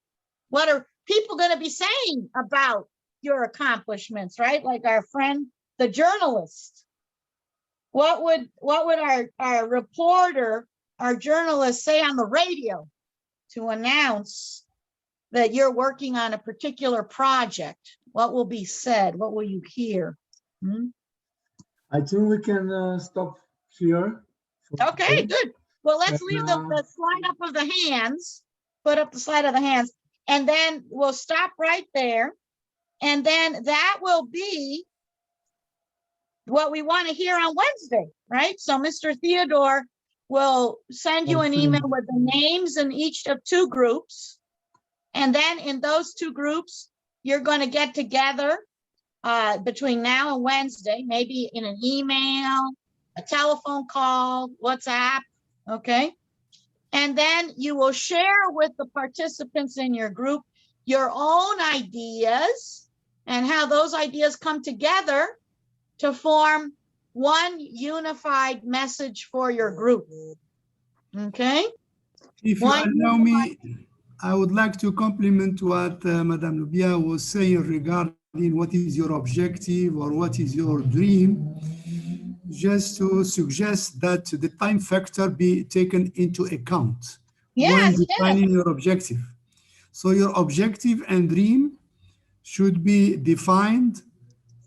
What are people going to be saying about your accomplishments, right? Like our friend, the journalist. What would our reporter, our journalist say on the radio to announce that you're working on a particular project? What will be said? What will you hear? I think we can stop here. Okay, good. Well, let's leave the slide up of the hands. Put up the slide of the hands. And then we'll stop right there. And then that will be what we want to hear on Wednesday, right? So Mr. Theodore will send you an email with the names in each of 2 groups. And then in those 2 groups, you're going to get together between now and Wednesday, maybe in an email, a telephone call, WhatsApp, okay? And then you will share with the participants in your group your own ideas and how those ideas come together to form one unified message for your group. Okay? If you allow me, I would like to compliment what Madame Lubia was saying regarding what is your objective or what is your dream. Just to suggest that the time factor be taken into account when defining your objective. So your objective and dream should be defined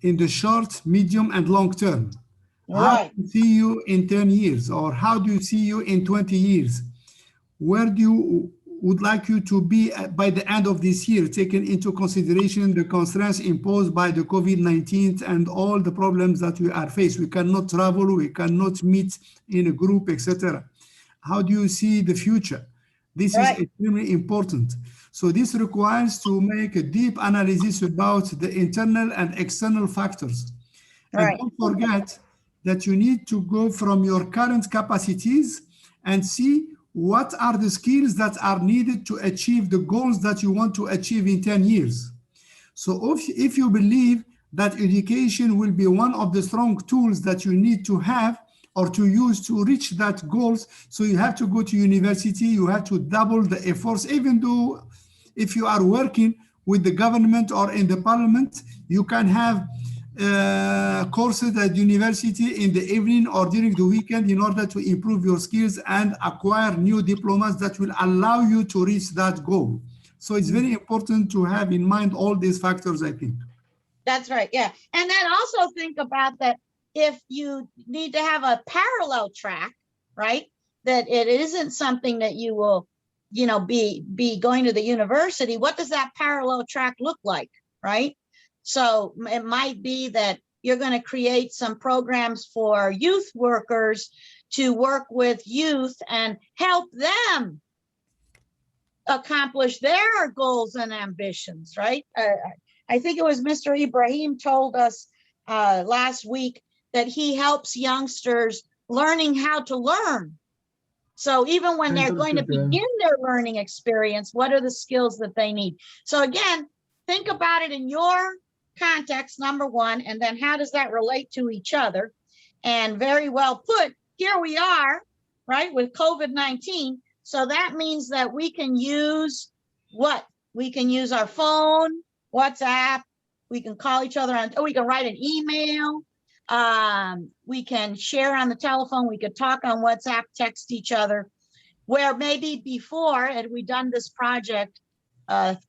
in the short, medium, and long term. How do you see you in 10 years, or how do you see you in 20 years? Where do you would like you to be by the end of this year, taking into consideration the constraints imposed by the COVID-19 and all the problems that we are faced? We cannot travel, we cannot meet in a group, etc. How do you see the future? This is extremely important. So this requires to make a deep analysis about the internal and external factors. And don't forget that you need to go from your current capacities and see what are the skills that are needed to achieve the goals that you want to achieve in 10 years. So if you believe that education will be one of the strong tools that you need to have or to use to reach that goals, so you have to go to university, you have to double the efforts, even though if you are working with the government or in the parliament, you can have courses at university in the evening or during the weekend in order to improve your skills and acquire new diplomas that will allow you to reach that goal. So it's very important to have in mind all these factors, I think. That's right, yeah. And then also think about that if you need to have a parallel track, right? That it isn't something that you will, you know, be going to the university. What does that parallel track look like, right? So it might be that you're going to create some programs for youth workers to work with youth and help them accomplish their goals and ambitions, right? I think it was Mr. Ibrahim told us last week that he helps youngsters learning how to learn. So even when they're going to begin their learning experience, what are the skills that they need? So again, think about it in your context, number one, and then how does that relate to each other? And very well put, here we are, right, with COVID-19. So that means that we can use what? We can use our phone, WhatsApp, we can call each other on, we can write an email, we can share on the telephone, we could talk on WhatsApp, text each other. Where maybe before, had we done this project 5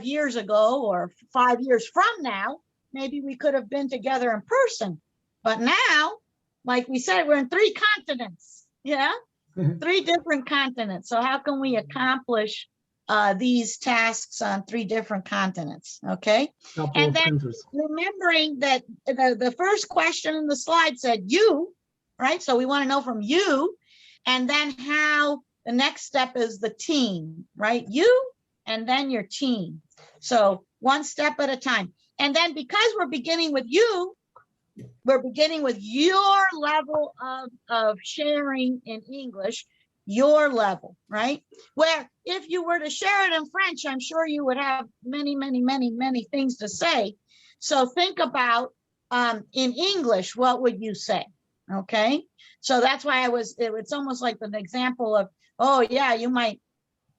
years ago or 5 years from now, maybe we could have been together in person. But now, like we said, we're in 3 continents, yeah, 3 different continents. So how can we accomplish these tasks on 3 different continents? Okay. And then remembering that the first question in the slide said you, right? So we want to know from you, and then how the next step is the team, right? You and then your team. So one step at a time. And then because we're beginning with you, we're beginning with your level of sharing in English, your level, right? Where if you were to share it in French, I'm sure you would have many, many, many, many things to say. So think about in English, what would you say? Okay. So that's why it's almost like an example of, oh yeah, you might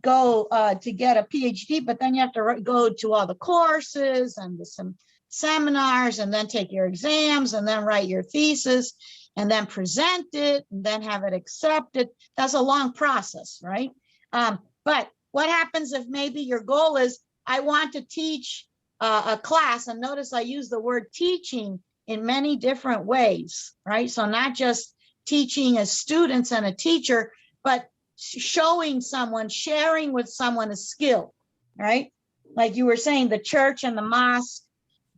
go to get a PhD, but then you have to go to all the courses and some seminars and then take your exams and then write your thesis and then present it and then have it accepted. That's a long process, right? But what happens if maybe your goal is, I want to teach a class, and notice I use the word teaching in many different ways, right? So not just teaching as students and a teacher, but showing someone, sharing with someone a skill, right? Like you were saying, the church and the mosque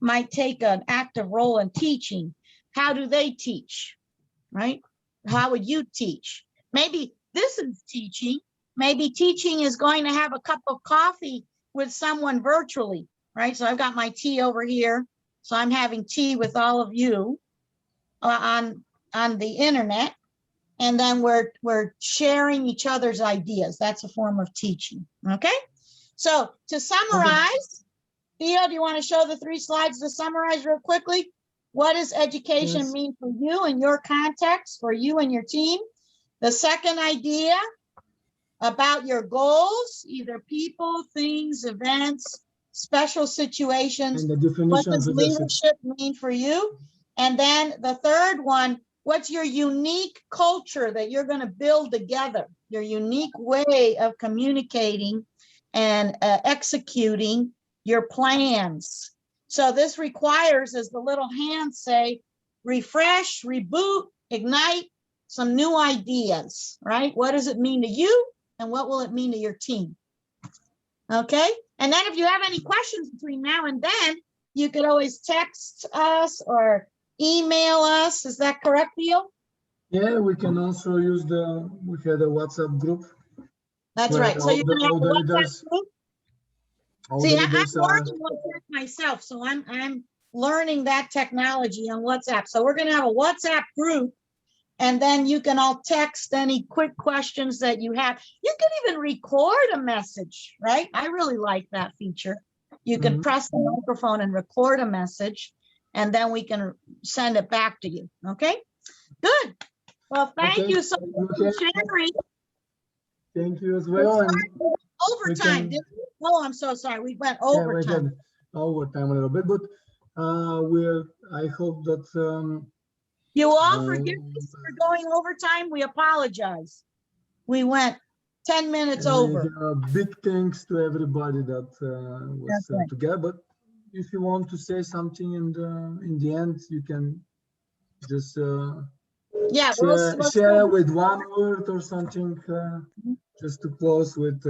might take an active role in teaching. How do they teach, right? How would you teach? Maybe this is teaching. Maybe teaching is going to have a cup of coffee with someone virtually, right? So I've got my tea over here. So I'm having tea with all of you on the internet. And then we're sharing each other's ideas. That's a form of teaching, okay? So to summarize, Theo, do you want to show the 3 slides to summarize real quickly? What does education mean for you in your context, for you and your team? The second idea about your goals, either people, things, events, special situations. And the definition what does of leadership mean for you? And then the third one, what's your unique culture that you're going to build together? Your unique way of communicating and executing your plans. So this requires, as the little hands say, refresh, reboot, ignite some new ideas, right? What does it mean to you? And what will it mean to your team? Okay. And then if you have any questions between now and then, you could always text us or email us. Is that correct, Theo? Yeah, we can also use we had a WhatsApp group. That's right. So you're gonna have a WhatsApp group. See, I'm learning WhatsApp myself, so I'm learning that technology on WhatsApp. So we're gonna have a WhatsApp group, and then you can all text any quick questions that you have. You can even record a message, right? I really like that feature. You can press the microphone and record a message, and then we can send it back to you. Okay, good. Well, thank you so much for sharing. Thank you as well. Overtime, didn't we? Oh, I'm so sorry. We went overtime. Yeah, we had overtime a little bit, but I hope that you all forgive us for going overtime. We apologize. We went 10 minutes over. Big thanks to everybody that was together. But if you want to say something in the end, you can just share with one word or something, just to close with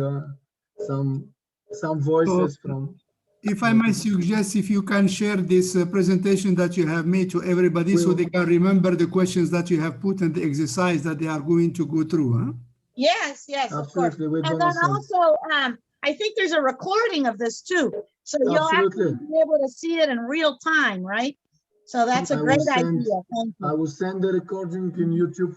some voices from. If I might suggest, if you can share this presentation that you have made to everybody, so they can remember the questions that you have put and the exercise that they are going to go through, huh? Yes, absolutely. Of course. And then also, I think there's a recording of this too. So you'll actually be able to see it in real time, right? So that's a great idea. Thank you. I will send the recording in YouTube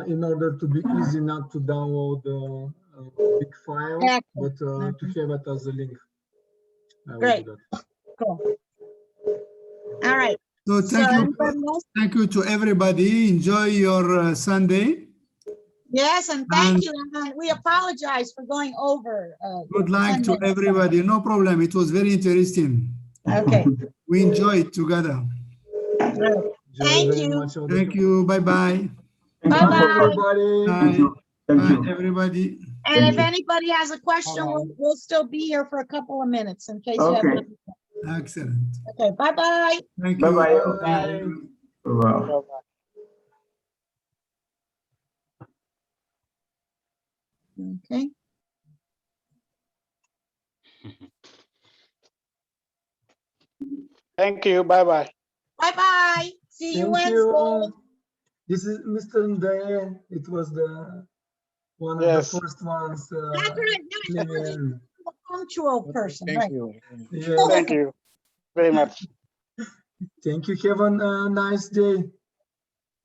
in order to be easy, not to download a big file, but to have it as a link. Great. Cool. All right. So thank you to everybody. Enjoy your Sunday. Yes, and thank you. And we apologize for going over. Good luck to everybody. No problem. It was very interesting. Okay. We enjoyed together. Thank you. Thank you. Bye-bye. Bye-bye. Everybody. Bye. Thank Bye, you. everybody. And if anybody has a question, we'll still be here for a couple of minutes in case you have. Okay. Excellent. Okay, bye-bye. Thank you. Bye-bye. Bye. Wow. Okay. Thank you. Bye-bye. Bye-bye. See you Thank Wednesday. you. This is Mr. Ndaye. It was the one of the first ones. That's right. No, Lillian. a punctual person, Thank right? you. Yes. Thank you very much. Thank you. Have a nice day.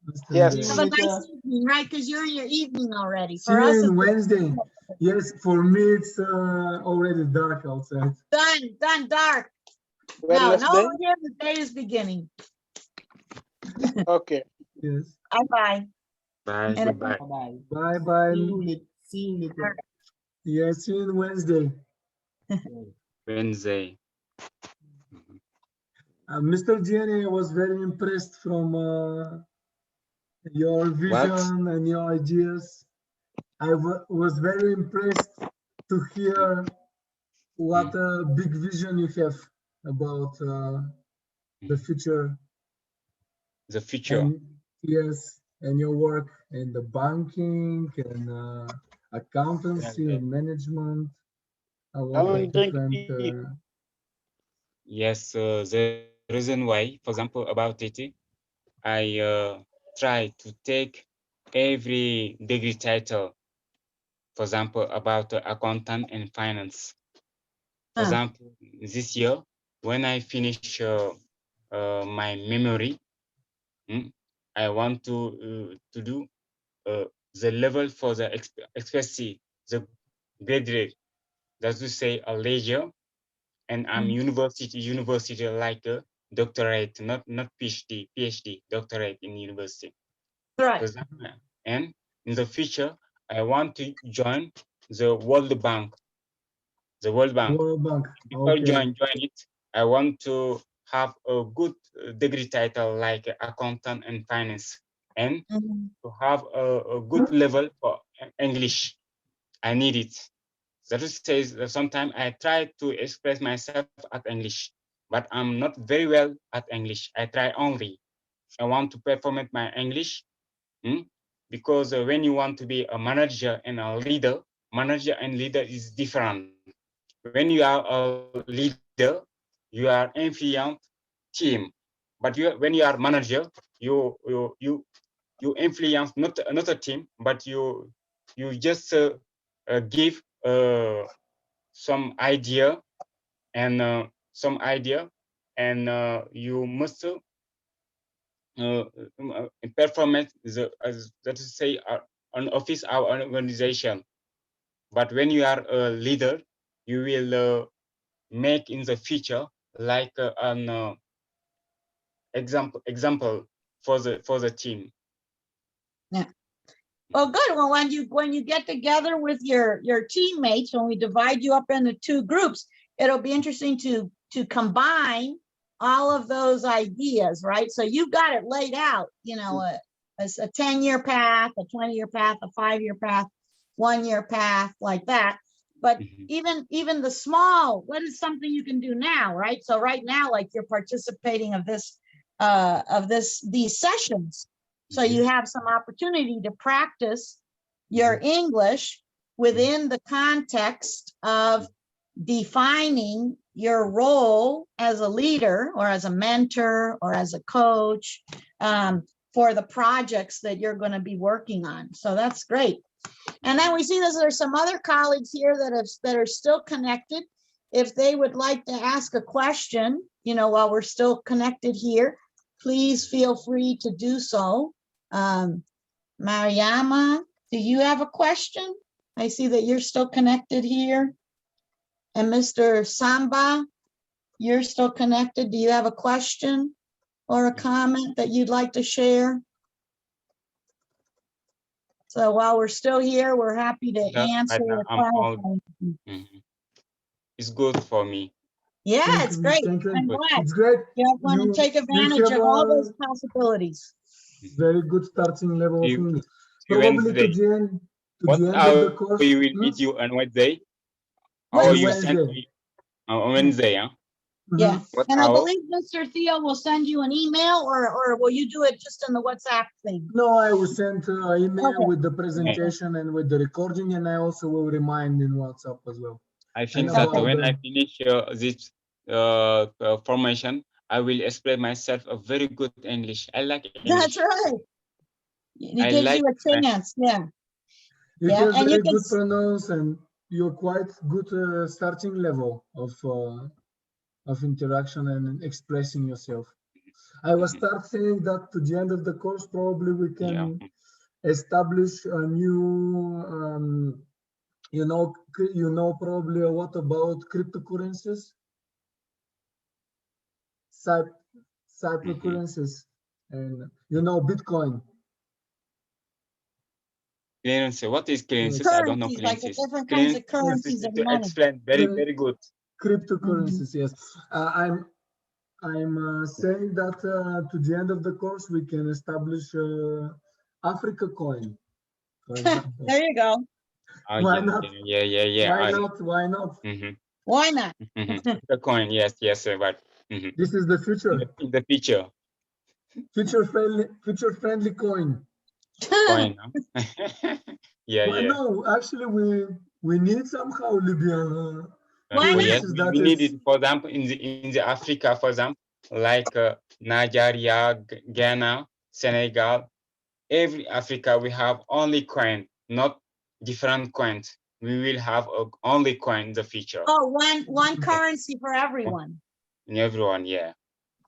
Mr. Yes. Ndaye. Have a nice evening, right? Because you're in your evening already. See For you us, on it's Wednesday. Yes, for me it's already dark outside. done, dark. No, Wednesday? here the day is beginning. Okay. Yes. Bye-bye. Bye. And- Goodbye. Bye bye. See you later. Yes, see you on Wednesday. Wednesday. Mr. Gianni, I was very impressed from your vision and your ideas. I was very impressed to hear what a big vision you have about the future. The future. And, yes, and your work in the banking and accountancy and management. A lot of different. Yes, the reason why, for example, about it, I try to take every degree title, for example, about accountant and finance. For example, this year, when I finish my memory, I want to do the level for the expertise, the graduate, that's to say a leisure, and I'm university like a doctorate, not PhD, doctorate in university. Right. And in the future, I want to join the World Bank. The World Bank. World Bank. Before Okay. join it, I want to have a good degree title like accountant and finance, and to have a good level for English. I need it. That is says that sometimes I try to express myself at English, but I'm not very well at English. I try only. I want to perform my English, because when you want to be a manager and a leader, manager and leader is different. When you are a leader, you are influence team, but when you are manager, you influence not a team, but you just give some idea and you must performance that is say an office or an organization. But when you are a leader, you will make in the future like an example for the team. Yeah. Well, good. Well, when you get together with your teammates, when we divide you up into two groups, it'll be interesting to combine all of those ideas, right? So you've got it laid out, a 10-year path, a 20-year path, a 5-year path, 1-year path, like that. But even the small, what is something you can do now, right? So right now, like you're participating of these sessions. So you have some opportunity to practice your English within the context of defining your role as a leader or as a mentor or as a coach for the projects that you're going to be working on. So that's great. And then we see there's some other colleagues here that are still connected. If they would like to ask a question, while we're still connected here, please feel free to do so. Mariama, do you have a question? I see that you're still connected here. And Mr. Samba, you're still connected. Do you have a question or a comment that you'd like to share? So while we're still here, we're happy to answer your questions. It's good for me. Yeah, it's great. I'm glad. It's great. You're going to take advantage of all those possibilities. Very good starting level of English. See you Probably to Wednesday. Jen, To What the end of hour the course, we will meet you on what day? Or on you send Wednesday. me on Wednesday, huh? Yeah, What and I hour? believe Mr. Theo will send you an email, or will you do it just in the WhatsApp thing? No, I will send an email Okay. with the presentation and with the recording, and I also will remind in WhatsApp as well. I think And that about when I the- finish this formation, I will explain myself a very good English. I like English. That's right. It I gives like you a chance, yeah. You Yeah, have and you very can, good pronounce, and you're quite good starting level of interaction and expressing yourself. I will start saying that to the end of the course, probably we can establish a new, you know probably a lot about cryptocurrencies, cryptocurrencies, and you know Bitcoin. Currency. What is currencies? Yes. I don't know currencies, like the currencies. different kinds of Currencies currencies of to money. explain very good. Cryptocurrencies, yes. I'm saying that to the end of the course we can establish Africa coin, for example. There you go. Oh, Why yeah, not? yeah. Why not? Why not? Why not? The coin, yes, but This is the future. in the future. Future friendly coin. Coin, huh? Yeah. No, actually we need somehow Libyan. Why not? Yes, currencies that we need is it. For example, in the Africa, for example, like Nigeria, Ghana, Senegal. Every Africa we have only coin, not different coins. We will have only coin in the future. Oh, one currency for everyone. In everyone, yeah.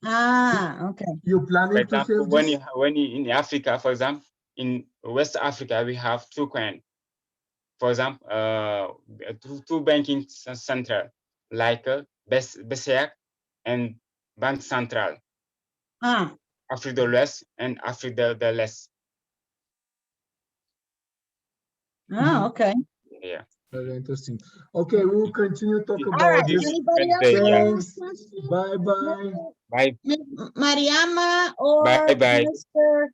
Ah, okay. You For planning to example, have when this? you in Africa, for example, in West Africa we have two coins. For example, two banking center like BCAC and Bank Central. Africa de l'Ouest and Africa de l'Est. Oh, okay. Yeah. Very interesting. Okay, we'll continue talk All about right. this. Anybody else have any Thanks. questions? Bye bye. Bye. Mariama or Bye. Mr.